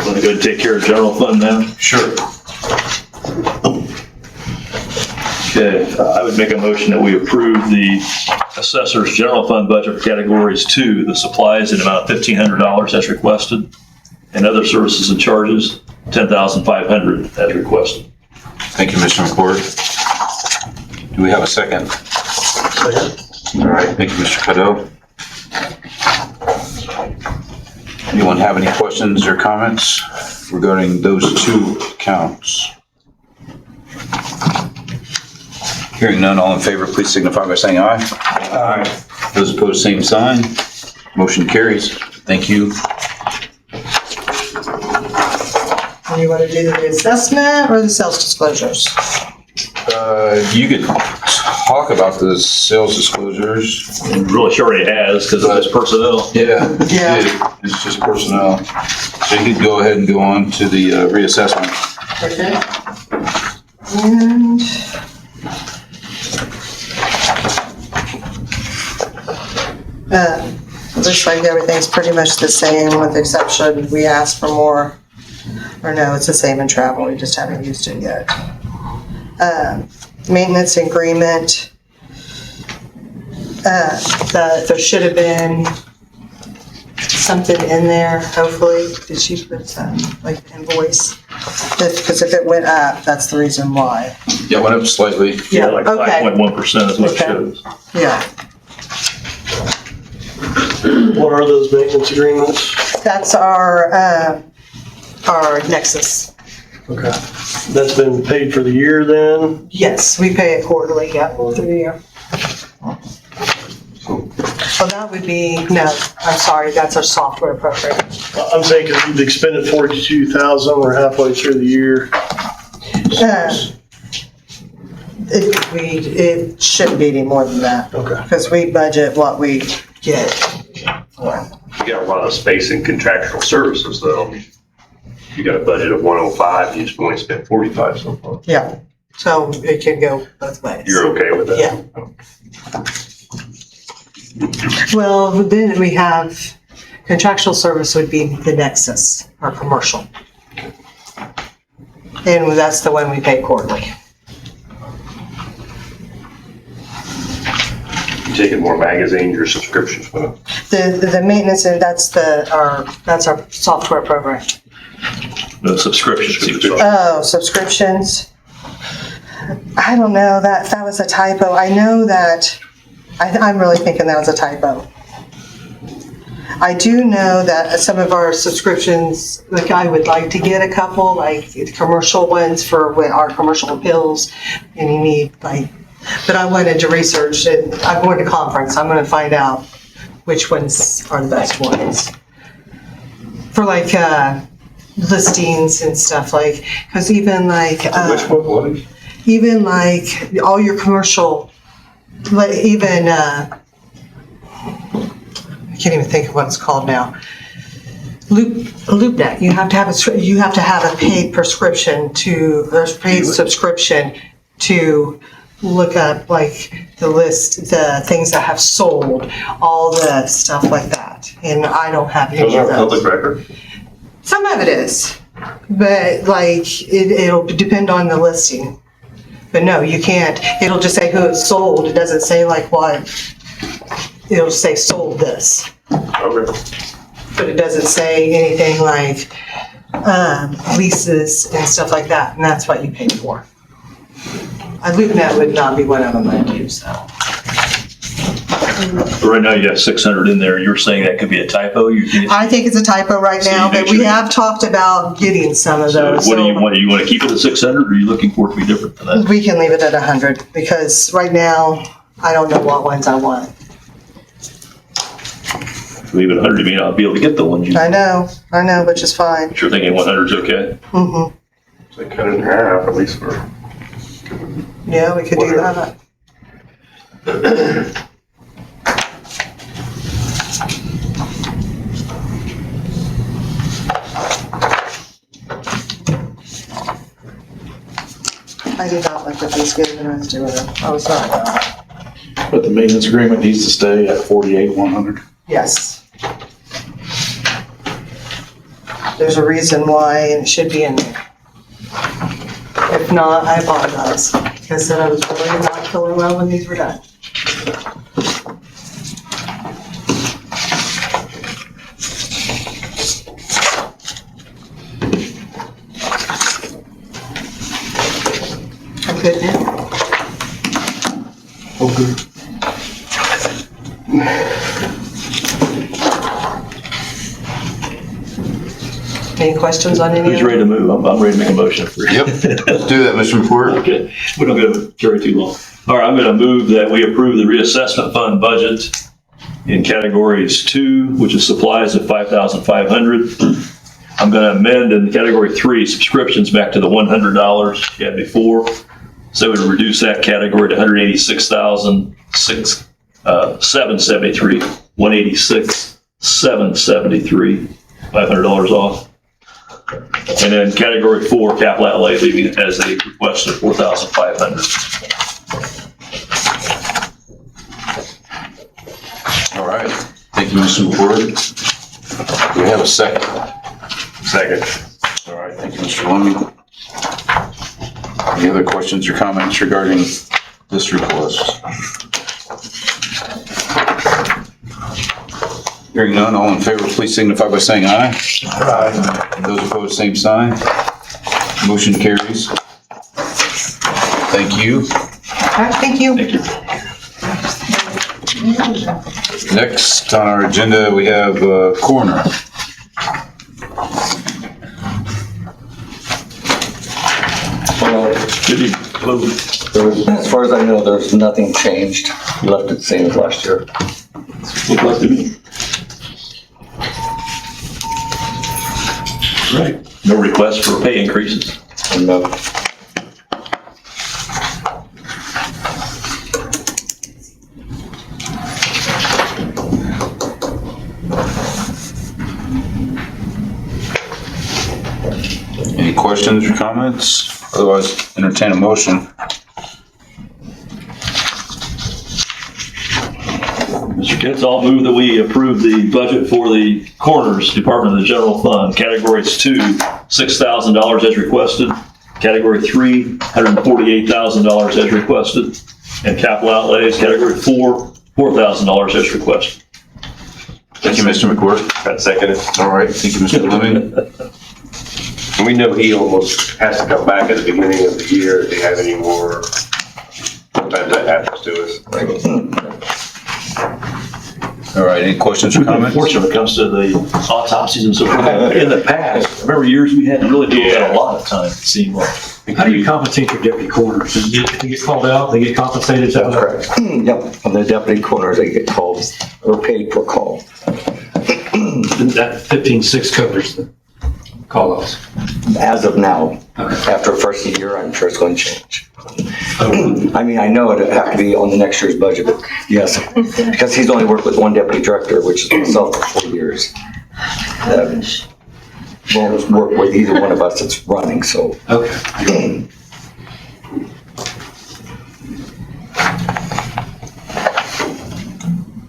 Want to go ahead and take care of general fund now? Sure. Okay, I would make a motion that we approve the assessor's general fund budget for categories 2, the supplies in the amount of $1,500 as requested, and other services and charges, $10,500 as requested. Thank you, Mr. McCord. Do we have a second? Second. All right, thank you, Mr. Cadeau. Anyone have any questions or comments regarding those two accounts? Hearing none, all in favor, please signify by saying aye. Aye. Those opposed, same sign. Motion carries. Thank you. And you want to do the reassessment or the sales disclosures? You could talk about the sales disclosures. Really, she already has, because it's personnel. Yeah. Yeah. It's just personnel. So you could go ahead and go on to the reassessment. Okay. And looks like everything's pretty much the same with the exception we asked for more, or no, it's the same in travel, we just haven't used it yet. Maintenance agreement, that there should have been something in there, hopefully. Did she put some, like invoice? Because if it went up, that's the reason why. Yeah, it went up slightly. Yeah, Like okay. 5.1% is what it Okay. shows. Yeah, What are those maintenance agreements? that's our Nexus. Okay. That's been paid for the year then? Yes, we pay it quarterly, yeah, through the year. Well, that would be, no, I'm sorry, that's our software program. I'm saying because we've expended 42,000, we're halfway through the year. It shouldn't be any more than that, Okay. because we budget what we get for. You got a lot of space in contractual services though. You got a budget of 105, you just only spent 45 so far. Yeah, so it can go both ways. You're okay with that? Yeah. Well, then we have contractual service would be the Nexus, our commercial. And that's the one we pay quarterly. You taking more magazines or subscriptions with them? The maintenance, and that's our software program. The subscriptions. Oh, subscriptions. I don't know, that was a typo. I know that, I'm really thinking that was a typo. I do know that some of our subscriptions, like I would like to get a couple, like commercial ones for our commercial bills, and you need like, but I wanted to research it. I'm going to conference, I'm gonna find out which ones are the best ones. For like, listings and stuff like, cause even like, Which one, what? even like all your commercial, like even, I can't even think of what it's called now. LoopNet, you have to have a paid prescription to, there's paid subscription to look up like the list, the things that have sold, all the stuff like that. And I don't have any of Those aren't public those. record. Some of it is, but like it'll depend on the listing. But no, you can't. It'll just say who it's sold. It doesn't say like what. It'll say sold this. Okay. But it doesn't say anything like leases and stuff like that, and that's what you pay for. I believe that would not be one of them I'd use, though. Right now, you have 600 in there. You're saying that could be a typo? I think it's a typo right So you now, make but we sure- have talked about getting some of So those. what do you want? You want to keep it at 600, or are you looking for it to be different than that? We can leave it at 100, because right now, I don't know what ones I want. Leave it 100, you may not be able to get the ones you, I know, which is fine. you're thinking 100 is okay? Mm-hmm. So cut it in half, at least for. Yeah, we could do that. I did not like what these gave when I was doing it. I was not. But the maintenance agreement needs to stay at 48,100. Yes. There's a reason why, and it should be in there. If not, I apologize. Like I said, I was really not feeling well when these were done. I'm good now. Oh, good. Any questions on any of Who's them? ready to move? I'm ready to make a motion for you. Yep, let's do that, Mr. McCourt. Okay, we don't go carry too long. All right, I'm going to move that we approve the reassessment fund budget in categories 2, which is supplies of $5,500. I'm going to amend in category 3, subscriptions back to the $100 you had before. So we would reduce that category to $186,773, $186,773, $500 off. And then category 4, capital outlay, leaving it as a request of $4,500. All right, thank you, Mr. McCourt. Do we have a second? Second. All right, thank you, Mr. Lemon. Any other questions or comments regarding this request? Hearing none, all in favor, please signify by saying aye. Aye. Those opposed, same sign. Motion carries. Thank you. All right, thank you. Thank you. Next on our agenda, we have Coroner. Good evening. Hello. As far as I know, there's nothing changed. You left it the same as last year. Look like to me. Right. No request for pay increases. And, Any questions or comments? Otherwise, entertain a motion. Mr. Kitts, I'll move that we approve the budget for the Coroner's Department of the General Fund. Categories 2, $6,000 as requested. Category 3, $148,000 as requested. And capital outlays, category 4, $4,000 as requested. Thank you, Mr. McCourt. Got seconded. All right, thank you, Mr. Lemon. And we know he almost has to come back at the beginning of the year if he has any more. Sometimes that happens to us. All right, any questions or comments? Unfortunately, when it comes to the autopsies and so forth, in the past, I remember years we had to really deal with that a lot of times, it seemed like. How do you compensate your deputy coroners? They get called out, they get compensated? Is that That's correct. Yep, and the deputy coroners, they get called or paid per call. That 15.6 covers the call outs. As of now, Okay. after the first year, I'm sure it's going to change. I mean, I know it'd have to be on the next year's budget, but yes, because he's only worked with one deputy director, which is myself for 4 years. Won't work with either one of us that's running, so. Okay.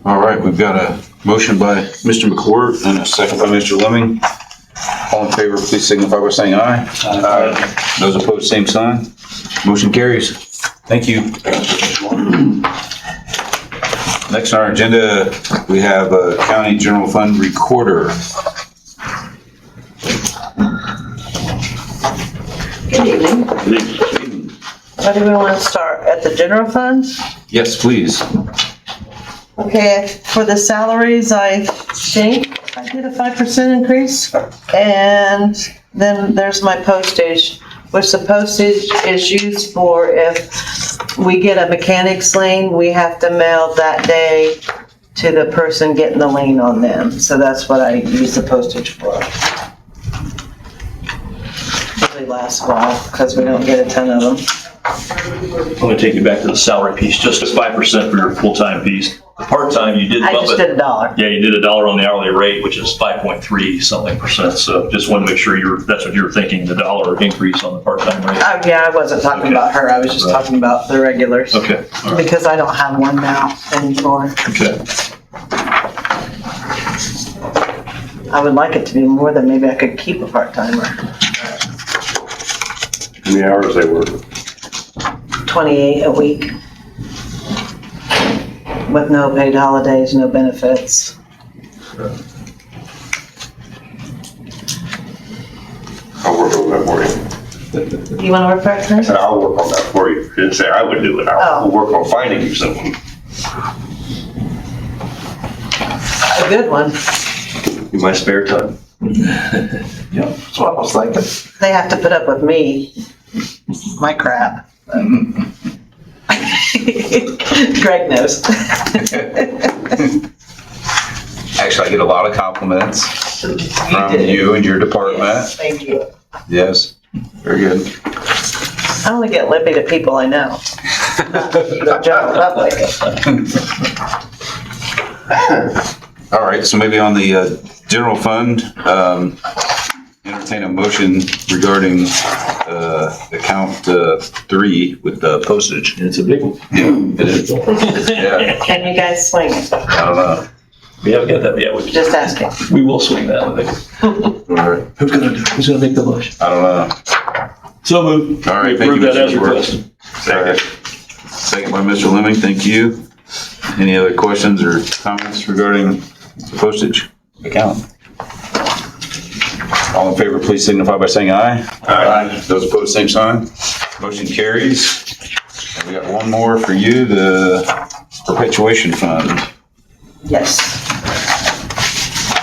All right, we've got a motion by Mr. McCourt and a second by Mr. Lemming. All in favor, please signify by saying aye. Aye. Those opposed, same sign. Motion carries. Thank you. Next on our agenda, we have a county general fund recorder. Good evening. Where do we want to start? At the general fund? Yes, please. Okay, for the salaries, I think I did a 5% increase. And then there's my postage, which the postage is used for if we get a mechanic's lien, we have to mail that day to the person getting the lien on them. So that's what I use the postage for. Usually lasts a while because we don't get a ton of them. I'm gonna take you back to the salary piece, just as 5% for your full-time piece. The part-time, you did I bump just it. did $1. Yeah, you did $1 on the hourly rate, which is 5.3 something percent. So just want to make sure that's what you're thinking, the $1 increase on the part-time rate. Oh, yeah, I wasn't talking about her. I was just talking about the regulars. Okay, all right, Because I don't have one now anymore. okay. I would like it to be more than maybe I could keep a part-timer. How many hours they work? 28 a week. With no paid holidays, no benefits. I'll work on that for you. You want to work I part-time? said, I'll work on that for you. I didn't say I would do it. I'll work on finding you something. A good one. In my spare time. Yeah, that's what I was thinking. They have to put up with me. My crap. Greg knows. Actually, I get a lot of compliments from do. you and your department. Thank you. Yes, very good. I only get lippy to people I know. Not the general public. All right, so maybe on the general fund, entertain a motion regarding account 3 with the postage. It's a big one. Yeah, it is. Yeah, Can you guys swing it? I don't know. We haven't got that yet. Just asking. We will swing that one. All right, Who's gonna do it? Who's gonna make the motion? I don't know. So moved. All right, We thank you, approve that as Mr. Work. requested. Second. Second by Mr. Lemming, thank you. Any other questions or comments regarding the postage account? All in favor, please signify by saying aye. Aye. Those opposed, same sign. Motion carries. And we got one more for you, the Perpetuation Fund. Yes.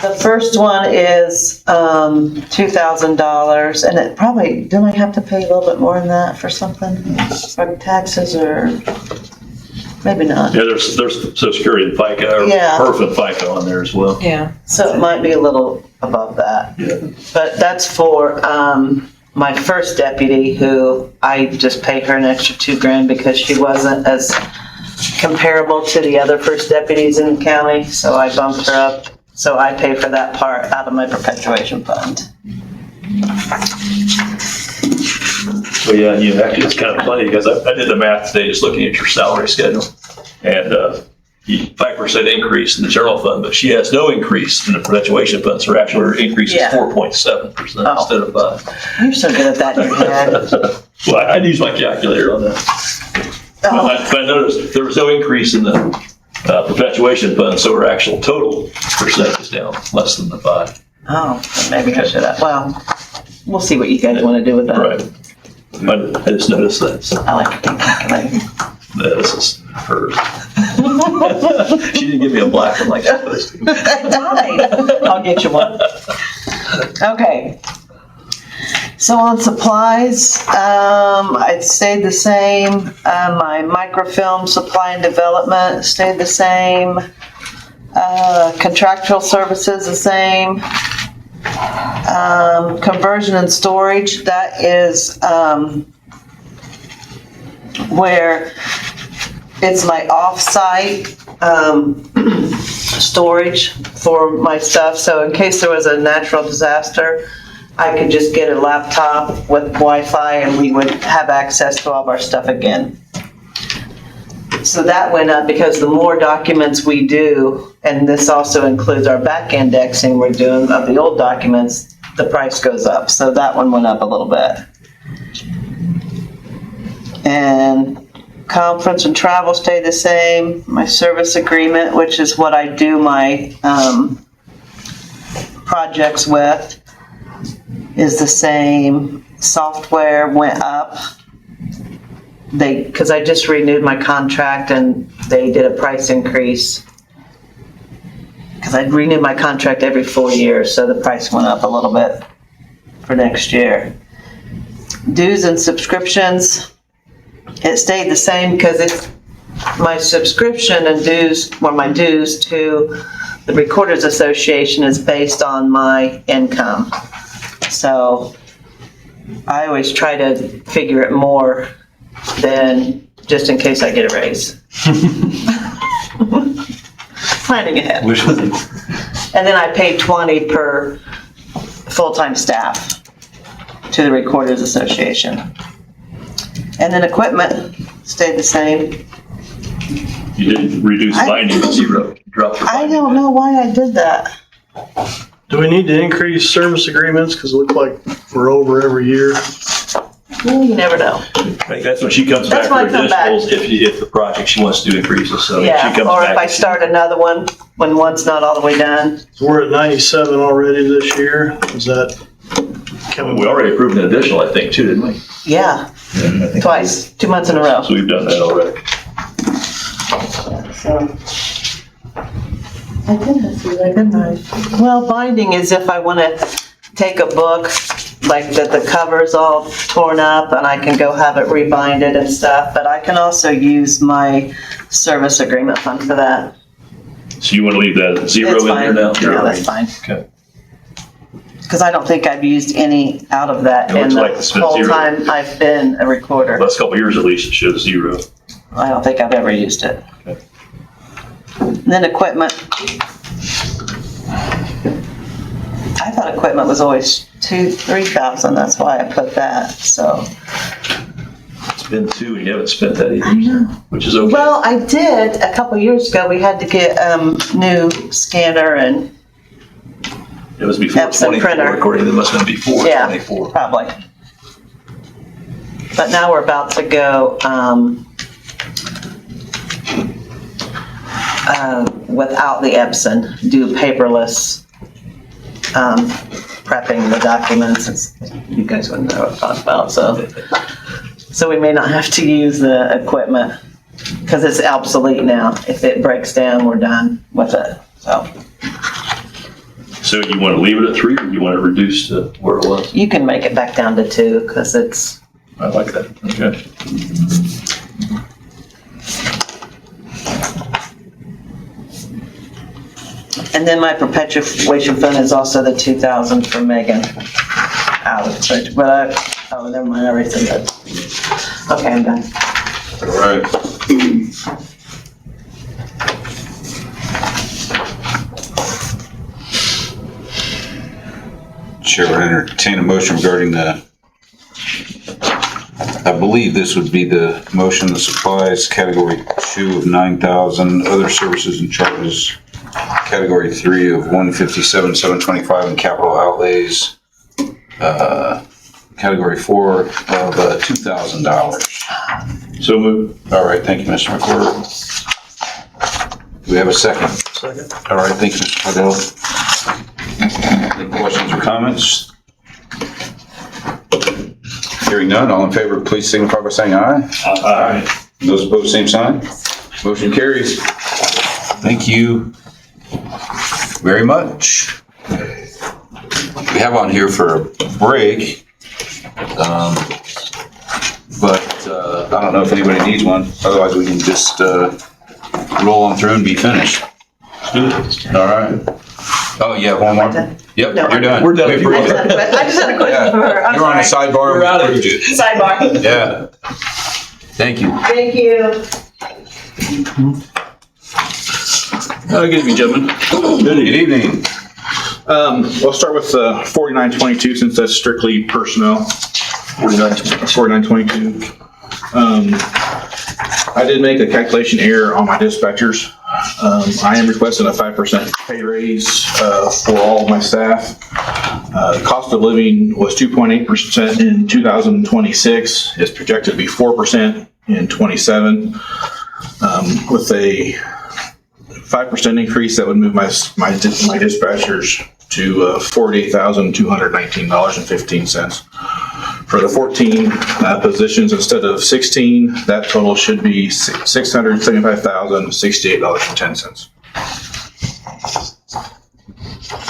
The first one is $2,000, and it probably, don't I have to pay a little bit more than that for something? For taxes or, maybe not. Yeah, there's Social Security and FICA, or Yeah. PERF and FICA on there as well. Yeah. So it might be a little above that. Yeah. But that's for my first deputy, who I just paid her an extra $2,000 because she wasn't as comparable to the other first deputies in the county, so I bumped her up. So I pay for that part out of my perpetuation fund. So yeah, actually it's kind of funny because I did the math today, just looking at your salary schedule. And 5% increase in the general fund, but she has no increase in the perpetuation fund, so her actual increase is Yeah. 4.7% instead of 5. You're so good at that in your head. Well, I'd use my calculator on that. But I noticed there was no increase in the perpetuation fund, so her actual total percent is down less than the 5. Oh, maybe I should have, well, we'll see what you guys want to do with that. Right. I just noticed that. So I like to think calculator. this is hers. She didn't give me a black one like that. I'll get you one. Okay. So on supplies, it stayed the same. My microfilm supply and development stayed the same. Contractual services the same. Conversion and storage, that is where it's my off-site storage for my stuff. So in case there was a natural disaster, I could just get a laptop with Wi-Fi and we would have access to all of our stuff again. So that went up because the more documents we do, and this also includes our back indexing we're doing of the old documents, the price goes up. So that one went up a little bit. And conference and travel stayed the same. My service agreement, which is what I do my projects with, is the same. Software went up. Because I just renewed my contract and they did a price increase. Because I renew my contract every 4 years, so the price went up a little bit for next year. Dues and subscriptions, it stayed the same because it's my subscription and dues, or my dues to the Recorders Association is based on my income. So I always try to figure it more than just in case I get a raise. Planning ahead. Which was it? And then I pay 20 per full-time staff to the Recorders Association. And then equipment stayed the same. You didn't reduce binding to zero. You dropped your I binding. don't know why I did that. Do we need to increase service agreements? Because it looks like we're over every year. Well, you never know. Right, that's when she comes back That's for when I come back. additionals, if the project she wants to do increases, so she Yeah, comes or back. if I start another one when one's not all the way done. So we're at 97 already this year. Is that coming? We already approved an additional, I think, too, didn't we? Yeah, twice, 2 months in a row. So we've done that already. So. I did have to, didn't I? Well, binding is if I want to take a book, like that the cover's all torn up and I can go have it rebinded and stuff, but I can also use my service agreement fund for that. So you want to leave that at zero It's in there fine. now? Yeah, that's fine. Okay. Because I don't think I've used any out of that It in looks the like it's been whole zero. time I've been a recorder. Last couple of years at least, it shows zero. I don't think I've ever used it. Okay. Then equipment. I thought equipment was always 3,000, that's why I put that, so. It's been two, and you haven't spent that either, which is okay. Well, I did, a couple years ago, we had to get new scanner and, It was before Epson 24, printer. according to, it must have been before yeah, 24. probably. But now we're about to go, without the Epson, do paperless, prepping the documents. You guys wouldn't know what I'm talking about, so we may not have to use the equipment because it's obsolete now. If it breaks down, we're done with it, so. So you want to leave it at 3, or you want to reduce to where it was? You can make it back down to 2 because it's, I like that, okay. and then my perpetuation fund is also the 2,000 for Megan out of it, but oh, never mind, I already said that. Okay, I'm done. All right. Chair would entertain a motion regarding the, I believe this would be the motion, the supplies, category 2 of 9,000, other services and charges, category 3 of 157,725, and capital outlays, category 4 of $2,000. So moved. All right, thank you, Mr. McClure. Do we have a second? Second. All right, thank you, Mr. Cardell. Any questions or comments? Hearing none, all in favor, please signify by saying aye. Aye. Those opposed, same sign. Motion carries. Thank you very much. We have on here for a break, but I don't know if anybody needs one. Otherwise, we can just roll on through and be finished. All right. Oh, yeah, one more? Yep, No. you're done. We're done. We approved it. I just had a question for her, I'm You're on the sorry. sidebar. We're out of We approved it. Sidebar. Yeah. Thank you. Thank you. Good evening, gentlemen. Good evening. We'll start with 4922 since that's strictly personnel. 4922. I did make a calculation error on my dispatchers. I am requesting a 5% pay raise for all of my staff. The cost of living was 2.8% in 2026. It's projected to be 4% in 27. With a 5% increase, that would move my dispatchers to $48,219.15. For the 14 positions instead of 16, that total should be $675,068.10.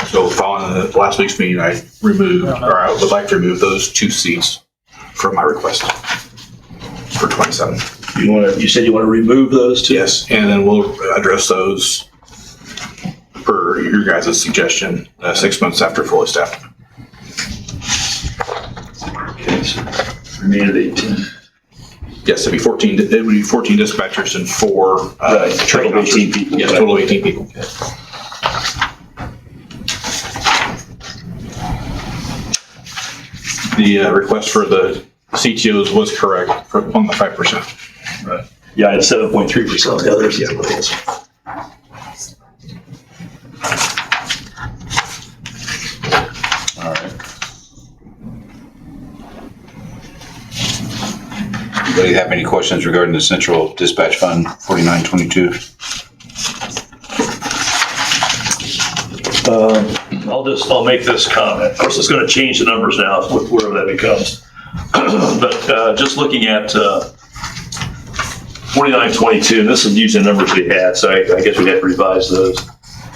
So following the last week's meeting, I would like to remove those 2 seats from my request for 27. You said you want to remove those two? Yes, and then we'll address those per your guys' suggestion, 6 months after fully staffed. Okay, so remain at 18. Yes, it'd be 14, it would be 14 dispatchers and 4. Total of 18 people. Yes, total of 18 people. Okay. The request for the CTOs was correct on the 5%. Right. Yeah, I had 7.3% the others. Yeah. All right. Anybody have any questions regarding the Central Dispatch Fund 4922? I'll make this comment. Of course, it's going to change the numbers now, wherever that becomes. But just looking at 4922, and this is using the numbers we had, so I guess we have to revise those.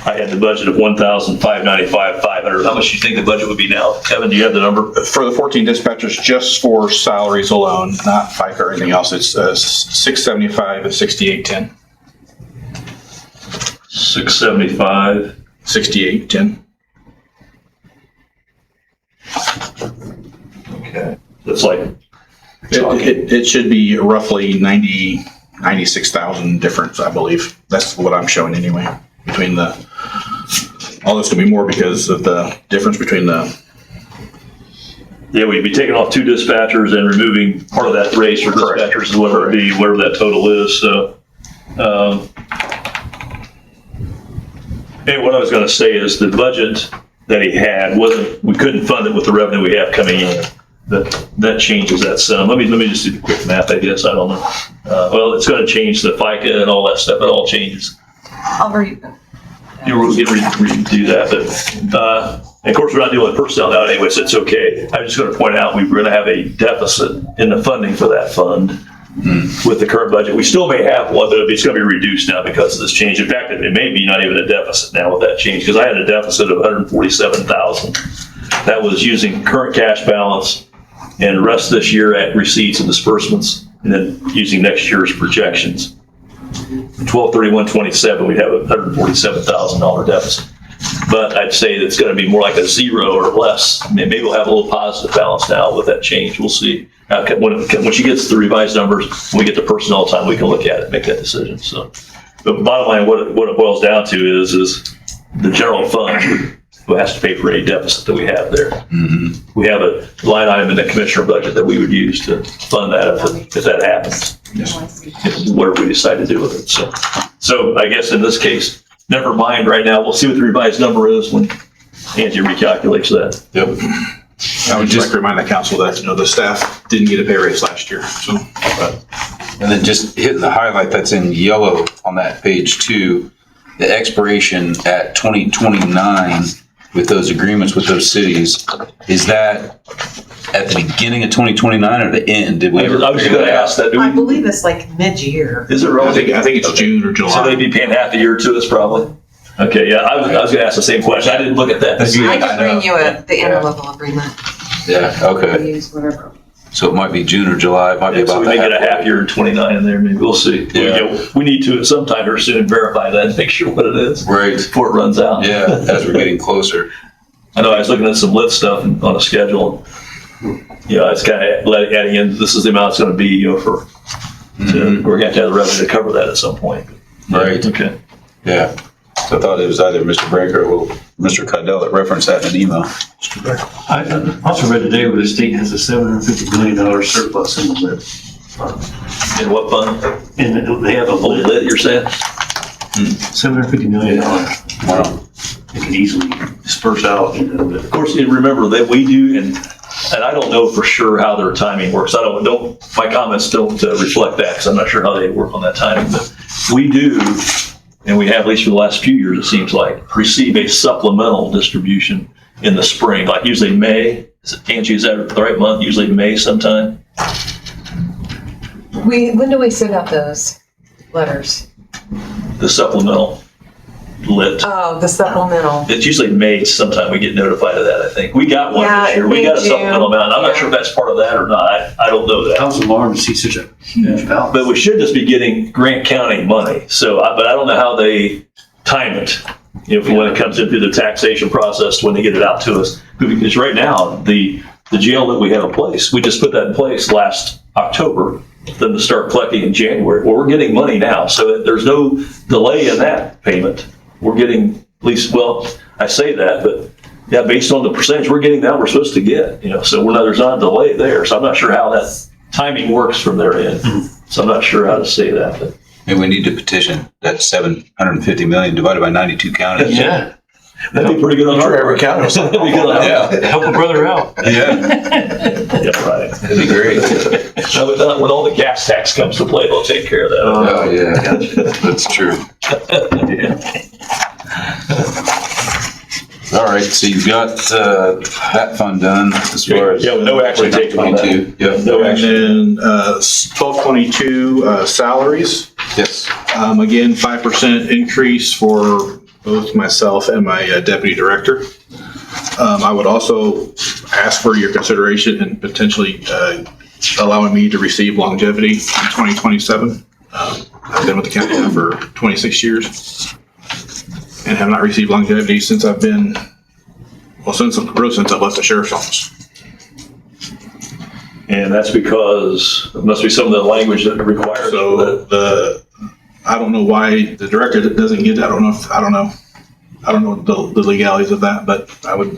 I had the budget of $1,595,500. How much do you think the budget would be now? Kevin, do you have the number? For the 14 dispatchers, just for salaries alone, not FICA or anything else, it's 675 and 6810. 675. 6810. Okay. That's like. It should be roughly 96,000 difference, I believe. That's what I'm showing anyway. Between all this could be more because of the difference between the. Yeah, we'd be taking off 2 dispatchers and removing part of that race for dispatchers is what it would be, whatever that total is. So, what I was going to say is the budget that he had we couldn't fund it with the revenue we have coming in. That changes that sum. Let me just do the quick math, I guess. I don't know. Well, it's going to change the FICA and all that stuff. It all changes. You were going to redo that, but of course we're not dealing with personnel now anyway, so it's okay. I'm just going to point out we're going to have a deficit in the funding for that fund with the current budget. We still may have one, but it's going to be reduced now because of this change. In fact, it may be not even a deficit now with that change, because I had a deficit of $147,000. That was using current cash balance and the rest of this year at receipts and disbursements, and then using next year's projections. 12/31/27, we have a $147,000 deficit. But I'd say it's going to be more like a 0 or less. Maybe we'll have a little positive balance now with that change. We'll see. When she gets the revised numbers, when we get to personnel time, we can look at it and make that decision. So, but bottom line, what it boils down to is the general fund who has to pay for any deficit that we have there. Mm-hmm. We have a line item in the commissioner budget that we would use to fund that if that happens. Yes. Whatever we decide to do with it. So I guess in this case, never mind right now. We'll see what the revised number is when Angie recalculates that. Yep. I would just like to remind the council that, the staff didn't get a pay raise last year, so. And then just hitting the highlight that's in yellow on that page 2, the expiration at 2029 with those agreements with those cities, is that at the beginning of 2029 or the end? Did we I was just going to ask that. I believe it's like mid-year. Is it really? I think it's June or July. So they'd be paying half a year to us probably? Okay, yeah, I was going to ask the same question. I didn't look at that. I can bring you the interlocal agreement. Yeah, okay. Use whatever. So it might be June or July, it might be about So we may get a half year in 29 in there, maybe, we'll see. Yeah. We need to at some time or soon verify that and make sure what it is. Right. Before it runs out. Yeah, as we're getting closer. I know I was looking at some lit stuff on a schedule. It's kind of adding in, this is the amount it's going to be, for, we're going to have the revenue to cover that at some point. Right. Okay. Yeah. So I thought it was either Mr. Branker or Mr. Cadell that referenced that in an email. I also read today where the state has a $750 million surplus in the lit. In what fund? And they have a lit, Lit, you're saying? $750 million. Wow. They can easily disperse out. Of course, remember that we do, and And I don't know for sure how their timing works. My comments don't reflect that because I'm not sure how they work on that timing. But we do, and we have at least for the last few years, it seems like, receive a supplemental distribution in the spring, like usually May. Angie, is that the right month? Usually May sometime? When do we send out those letters? The supplemental lit. Oh, the supplemental. It's usually May sometime we get notified of that, I think. We got one Yeah, this year. We May, got a supplemental June. amount. I'm not sure if that's part of that or not. I don't know that. I was alarmed to see such a huge balance. But we should just be getting Grant County money. So, but I don't know how they time it, for when it comes in through the taxation process, when they get it out to us. Because right now, the jail that we have in place, we just put that in place last October, then to start collecting in January. Well, we're getting money now, so there's no delay in that payment. We're getting, at least, well, I say that, but yeah, based on the percentage we're getting now, we're supposed to get, so there's not a delay there. So I'm not sure how that timing works from their end. So I'm not sure how to say that, but. Maybe we need to petition that 750 million divided by 92 counties. Yeah. That'd be pretty good on our every county. That'd be good on Yeah. Help a brother out. Yeah, Yeah, right. that'd be great. Now, when all the gas tax comes to play, they'll take care of that. Oh, yeah, that's true. All right, so you've got that fund done as far as. Yeah, no action taken on that. 22. Yeah, No action. And then 1222 salaries. Yes. Again, 5% increase for both myself and my deputy director. I would also ask for your consideration and potentially allowing me to receive longevity in 2027. I've been with the county now for 26 years and have not received longevity since I've been, since I left the sheriff's office. And that's because it must be some of the language that requires So that. I don't know why the director doesn't get it. I don't know the legalities of that, but I would.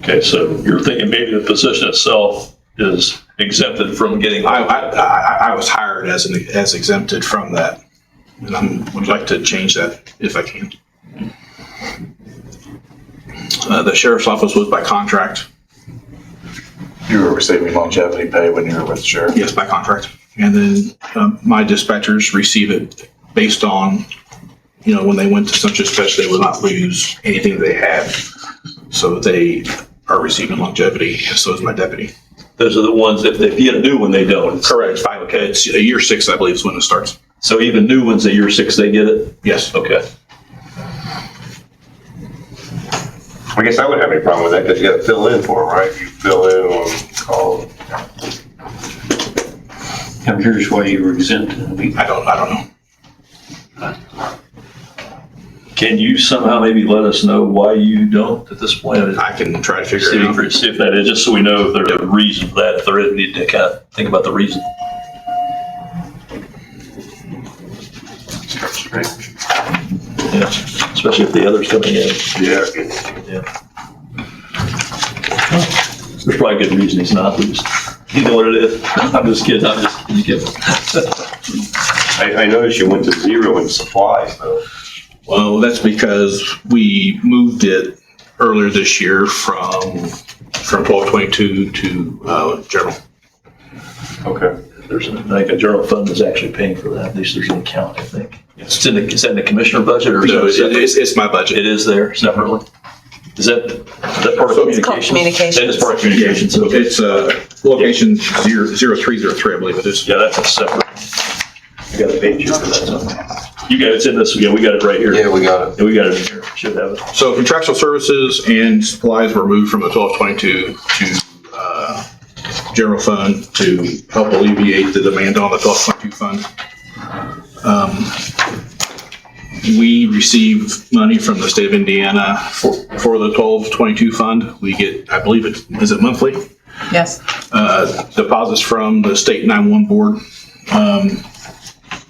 Okay, so you're thinking maybe the position itself is exempted from getting. I was hired as exempted from that, and I would like to change that if I can. The sheriff's office was by contract. You were receiving longevity pay when you were with the sheriff? Yes, by contract. And then my dispatchers receive it based on, when they went to such a dispatch, they would not lose anything they had. So they are receiving longevity, and so is my deputy. Those are the ones, if they get a new one, they don't. Correct. Okay. It's year 6, I believe, is when it starts. So even new ones at year 6, they get it? Yes. Okay. I guess I wouldn't have any problem with that because you got to fill in for them, right? You fill in on call. I'm curious why you were exempt. I don't know. Can you somehow maybe let us know why you don't at this point? I can try to figure it out. See if that is, just so we know if there's a reason for that, if there is, we need to kind of think about the reason. Yeah, especially if the other's coming in. Yeah. There's probably a good reason he's not. You know what it is? I'm just kidding. I noticed you went to 0 in supplies though. Well, that's because we moved it earlier this year from 1222 to general. Okay. There's like a general fund that's actually paying for that. At least there's an account, I think. Is that in the commissioner budget or? No, it's my budget. It is there separately. Is that part of It's called communications? communications. That is part of communications. So it's location 0303, I believe it is. Yeah, that's a separate. I got a page here for that. So. You got it's in this. Yeah, we got it right here. Yeah, we got it. Yeah, we got it in here. Should have it. So contractual services and supplies were moved from the 1222 to general fund to help alleviate the demand on the 1222 fund. We receive money from the state of Indiana for the 1222 fund. We get, I believe is it monthly? Yes. Deposits from the state 911 board.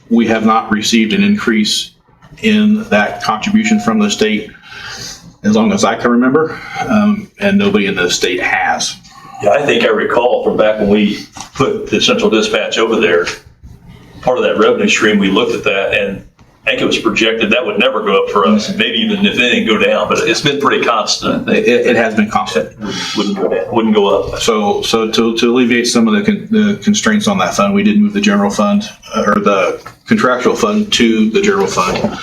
We have not received an increase in that contribution from the state as long as I can remember, and nobody in the state has. Yeah, I think I recall from back when we put the central dispatch over there, part of that revenue stream, we looked at that and I think it was projected that would never go up for us, maybe even if anything go down, but it's been pretty constant. I think. It has been constant. Wouldn't go down, wouldn't go up. So to alleviate some of the constraints on that fund, we did move the general fund, or the contractual fund to the general fund.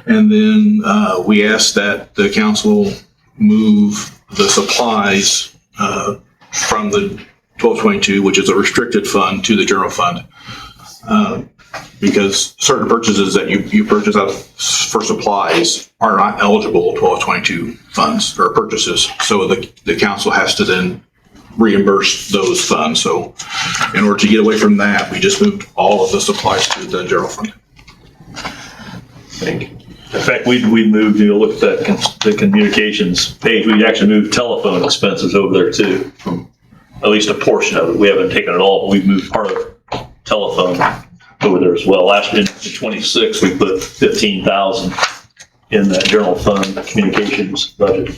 And then we asked that the council move the supplies from the 1222, which is a restricted fund, to the general fund. Because certain purchases that you purchase out for supplies are not eligible 1222 funds or purchases. So the council has to then reimburse those funds. So in order to get away from that, we just moved all of the supplies to the general fund. Thank you. In fact, we moved, look at that, the communications page, we actually moved telephone expenses over there too, from at least a portion of it. We haven't taken it all, but we've moved part of telephone over there as well. Last year in 26, we put 15,000 in that general fund communications budget.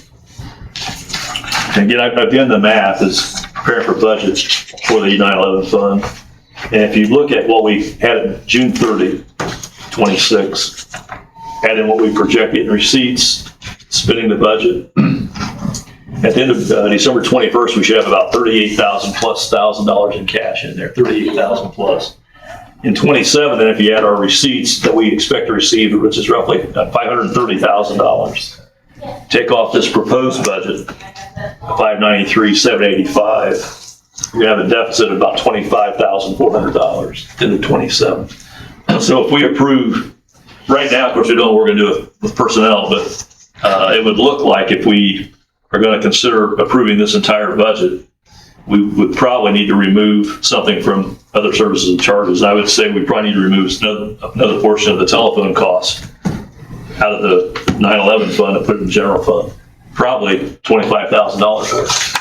And again, I've done the math is preparing for budget for the 9/11 fund. And if you look at what we had at June 30, 26, add in what we projected in receipts, spending the budget. At the end of December 21st, we should have about $38,000+ in cash in there, $38,000+. In 27, then if you add our receipts that we expect to receive, which is roughly $530,000, take off this proposed budget, $593,785, you're gonna have a deficit of about $25,400 in the 27. So if we approve, right now, of course, we don't know what we're gonna do with personnel, but it would look like if we are gonna consider approving this entire budget, we would probably need to remove something from other services and charges. I would say we probably need to remove another portion of the telephone cost out of the 9/11 fund and put it in the general fund. Probably $25,000 worth.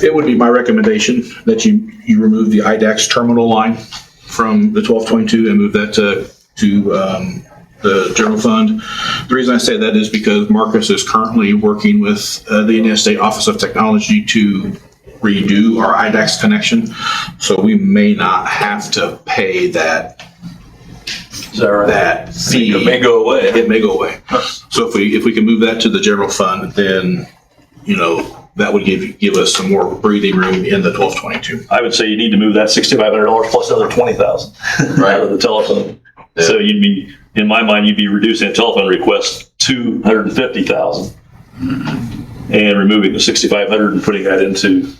It would be my recommendation that you remove the IDAX terminal line from the 1222 and move that to the general fund. The reason I say that is because Marcus is currently working with the Indiana State Office of Technology to redo our IDAX connection, so we may not have to pay that. Is that right? That fee. It may go away. It may go away. So if we can move that to the general fund, then that would give us some more breathing room in the 1222. I would say you need to move that $6,500 plus another $20,000 out of the telephone. Yeah. So in my mind, you'd be reducing a telephone request $250,000 and removing the $6,500 and putting that into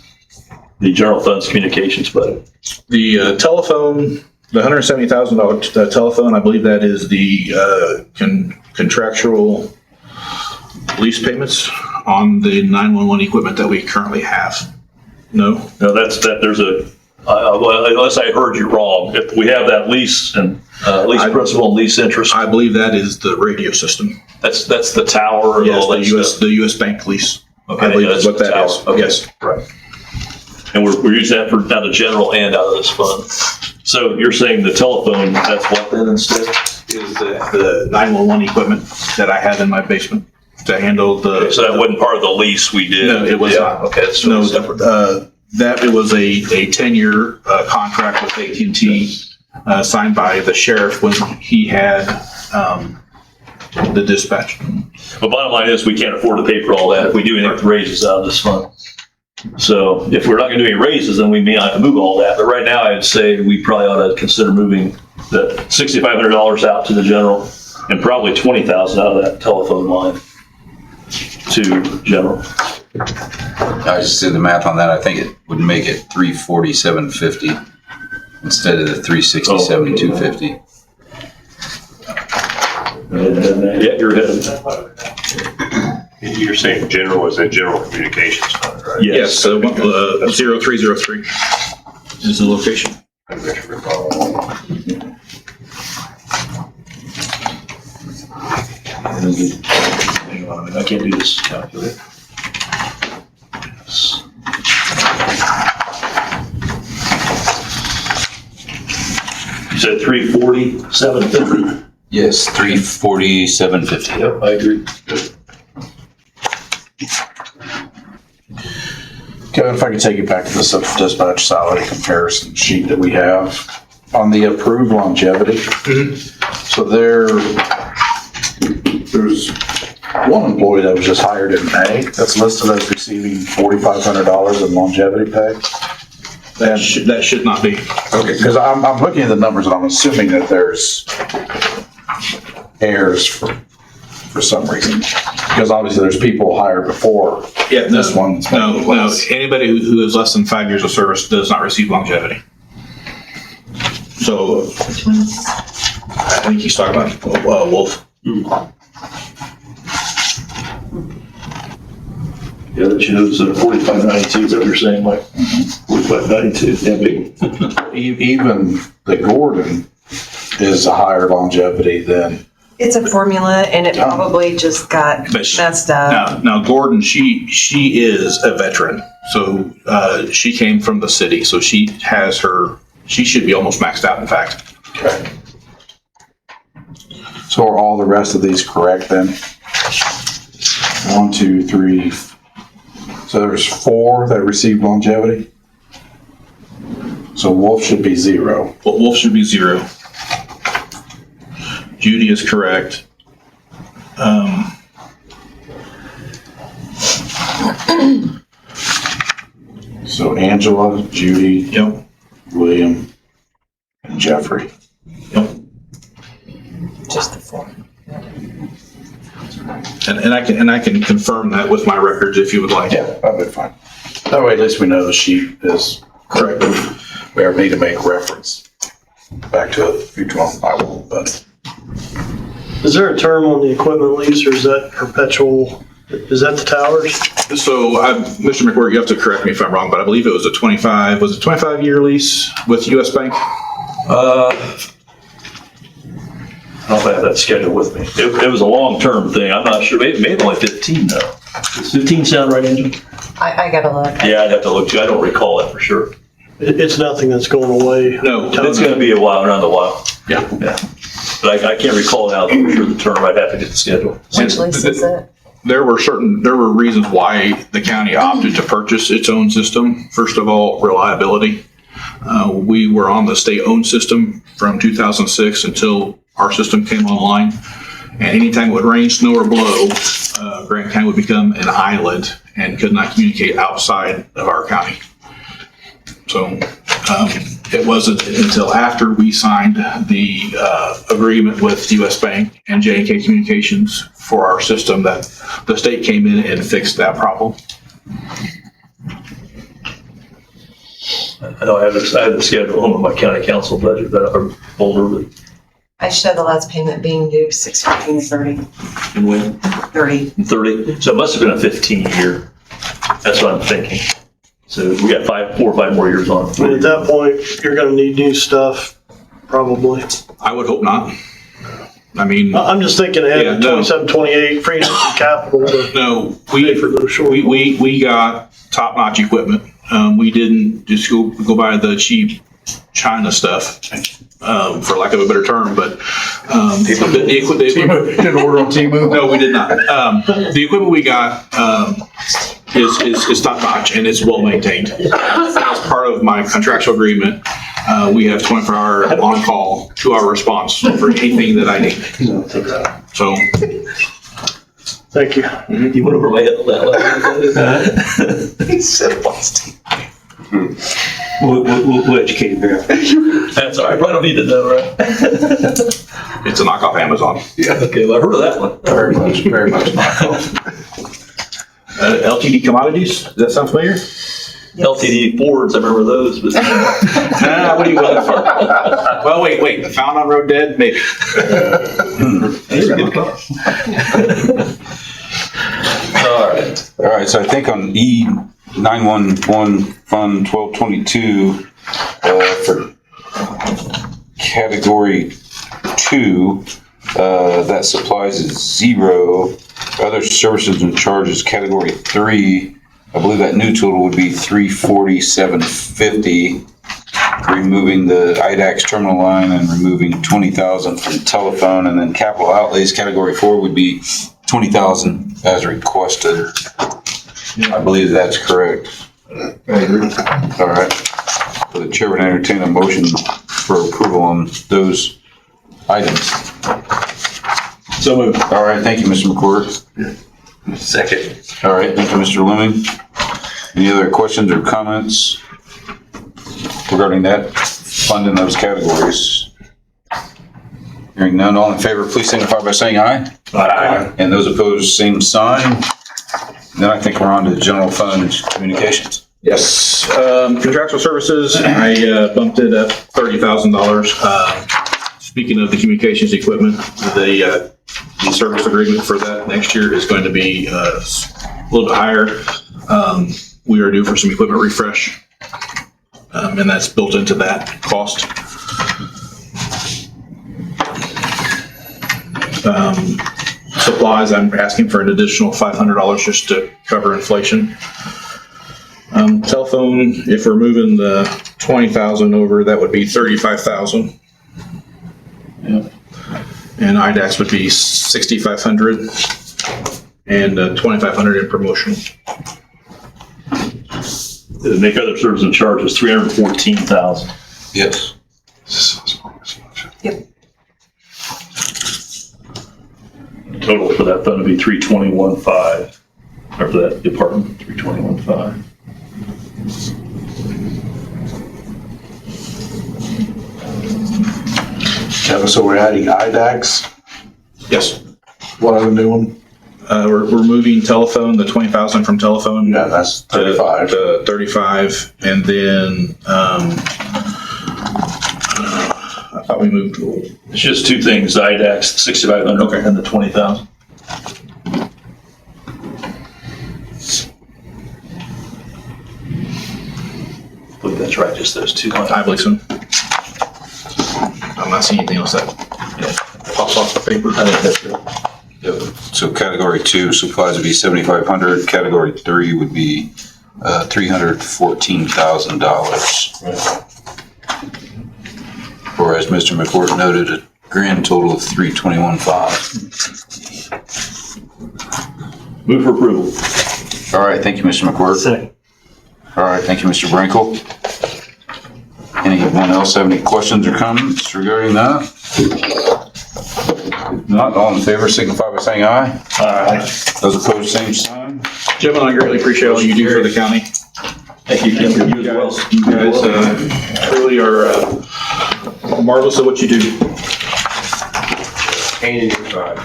the general fund's communications budget. The telephone, the $170,000 telephone, I believe that is the contractual lease payments on the 911 equipment that we currently have. No, there's unless I heard you wrong, if we have that lease and lease principal and lease interest. I believe that is the radio system. That's the tower. Yes, the US Bank lease. Okay, I believe that's what that is. Okay. Yes. Right. And we're using that for out of general and out of this fund. So you're saying the telephone, that's what then instead? Is the 911 equipment that I have in my basement to handle the. Okay, so that wasn't part of the lease we did? No, it was not. Okay, it's totally separate. That it was a 10-year contract with AT&T signed by the sheriff when he had the dispatch. But bottom line is we can't afford to pay for all that if we do any raises out of this fund. So if we're not going to do any raises, then we may not have to move all that. But right now, I would say we probably ought to consider moving the $6,500 out to the general and probably $20,000 out of that telephone line to general. I just did the math on that. I think it would make it $347.50 instead of the $367.250. Yeah, you're ahead. You're saying general is a general communications fund, right? Yes, 0303 is the location. I can't do this calculator. You said 347.50? Yes, $347.50. Yep, I agree. Kevin, if I could take you back to the dispatch salary comparison sheet that we have on the approved longevity. So there's one employee that was just hired in May that's listed as receiving $4,500 in longevity pay. That should not be. Okay, because I'm looking at the numbers and I'm assuming that there's errors for some reason. Because obviously there's people hired before. Yeah, This one. No, anybody who is less than 5 years of service does not receive longevity. So, I think he's talking about Wolf. Yeah, that shows 4592, is that what you're saying, Mike? 4592, yeah, big. Even the Gordon is a higher longevity than. It's a formula and it probably just got messed up. Now Gordon, she is a veteran, so she came from the city, so she should be almost maxed out, in fact. Okay. So are all the rest of these correct then? 1, 2, 3. So there's 4 that received longevity? So Wolf should be 0. Well, Wolf should be 0. Judy is correct. So Angela, Judy, Yep. William, and Jeffrey. Yep. Just the 4. And I can confirm that with my records if you would like. Yeah, that'd be fine. That way at least we know the sheet is correct. If we ever need to make reference back to a future one, I will, but. Is there a term on the equipment lease or is that perpetual? Is that the towers? So, Mr. McWhirter, you have to correct me if I'm wrong, but I believe it was a 25-year lease with US Bank? I don't have that schedule with me. It was a long-term thing. I'm not sure. Maybe only 15 though. Does 15 sound right, Angel? I gotta look. Yeah, I'd have to look too. I don't recall that for sure. It's nothing that's going away. No, It's going to be a while, around a while. Yeah. Yeah. But I can't recall now for sure the term. I'd have to get the schedule. Which lease is it? There were reasons why the county opted to purchase its own system. First of all, reliability. We were on the state-owned system from 2006 until our system came online. And anytime it would rain, snow, or blow, Grant County would become an island and could not communicate outside of our county. So it wasn't until after we signed the agreement with US Bank and J&K Communications for our system that the state came in and fixed that problem. I know I have the schedule on my county council budget that I'm older, but I should have the last payment being due 6/15/30. and when 30. 30. So it must have been a 15-year. That's what I'm thinking. So we got 4 or 5 more years on. And at that point, you're gonna need new stuff, probably. I would hope not. I mean, I'm just thinking ahead of 27, 28, freeing up some capital to no, pay for those short. we got top-notch equipment. We didn't just go buy the cheap China stuff, for lack of a better term, but the equipment. Didn't order on Temu? No, we did not. The equipment we got is top-notch and it's well-maintained. As part of my contractual agreement, we have 24-hour on-call, 2-hour response for anything that I need. So. Thank you. You want to relay it that? He said Boston. We'll educate you there. That's all right. I don't need to know, right? It's a knockoff Amazon. Yeah. Okay, well, I heard of that one. Very much knockoff. LTD Commodities, does that sound familiar? LTD Fords, I remember those. But What are you waiting for? Well, wait. Found on Road Dead? Maybe. All right. So I think on E911 Fund 1222, for category 2, that supplies is 0. Other services and charges, category 3, I believe that new total would be $347.50, removing the IDAX terminal line and removing $20,000 from telephone, and then capital outlays, category 4 would be $20,000 as requested. I believe that's correct. I agree. All right. So the chair would entertain a motion for approval on those items? So moved. All right, thank you, Mr. McCord. Second. All right, thank you, Mr. Looming. Any other questions or comments regarding that fund in those categories? Hearing none, all in favor, please signify by saying aye. Aye. And those opposed, same sign. Then I think we're on to general fund communications. Yes, contractual services, I bumped it up $30,000. Speaking of the communications equipment, the service agreement for that next year is going to be a little bit higher. We are due for some equipment refresh, and that's built into that cost. Supplies, I'm asking for an additional $500 just to cover inflation. Telephone, if we're moving the 20,000 over, that would be 35,000. Yep. And IDAX would be 6,500 and 2,500 in promotion. The make other service and charges, 314,000. Yes. Yep. Total for that fund would be 321,500, or for that department, 321,500. Kevin, so we're adding IDAX. Yes. What other new one? We're moving telephone, the 20,000 from telephone. Yeah, that's 35. To 35, and then, I thought we moved. It's just two things, the IDAX, the 6,500, Okay. and the 20,000. I believe that's right, just those two lines. I believe so. I'm not seeing anything else that pops off the paper. I think that's good. Yep. So category 2 supplies would be 7,500. Category 3 would be $314,000. Or as Mr. McCourt noted, a grand total of 321,500. Move for approval. All right, thank you, Mr. McCourt. Second. All right, thank you, Mr. Brinkle. Anyone else have any questions or comments regarding that? If not, all in favor signify by saying aye. Aye. Those opposed, same sign. Gentlemen, I greatly appreciate all you do for the county. Thank you, Tim. You as well. You guys truly are marvelous at what you do. Pain in your side.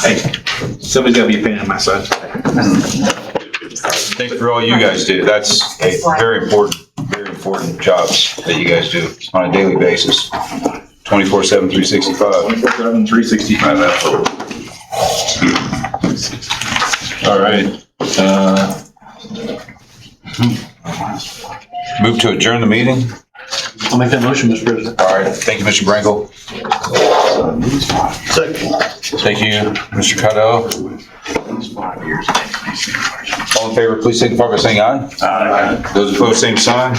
Hey, somebody's got to be a pain on my side. Thank you for all you guys do. That's a very important jobs that you guys do on a daily basis. 24/7, 365. 24/7, 365, absolutely. All right. Move to adjourn the meeting. I'll make that motion, Mr. President. All right, thank you, Mr. Brinkle. Second. Thank you, Mr. Cotto. All in favor, please signify by saying aye. Aye. Those opposed, same sign.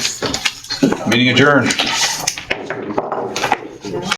Meeting adjourned.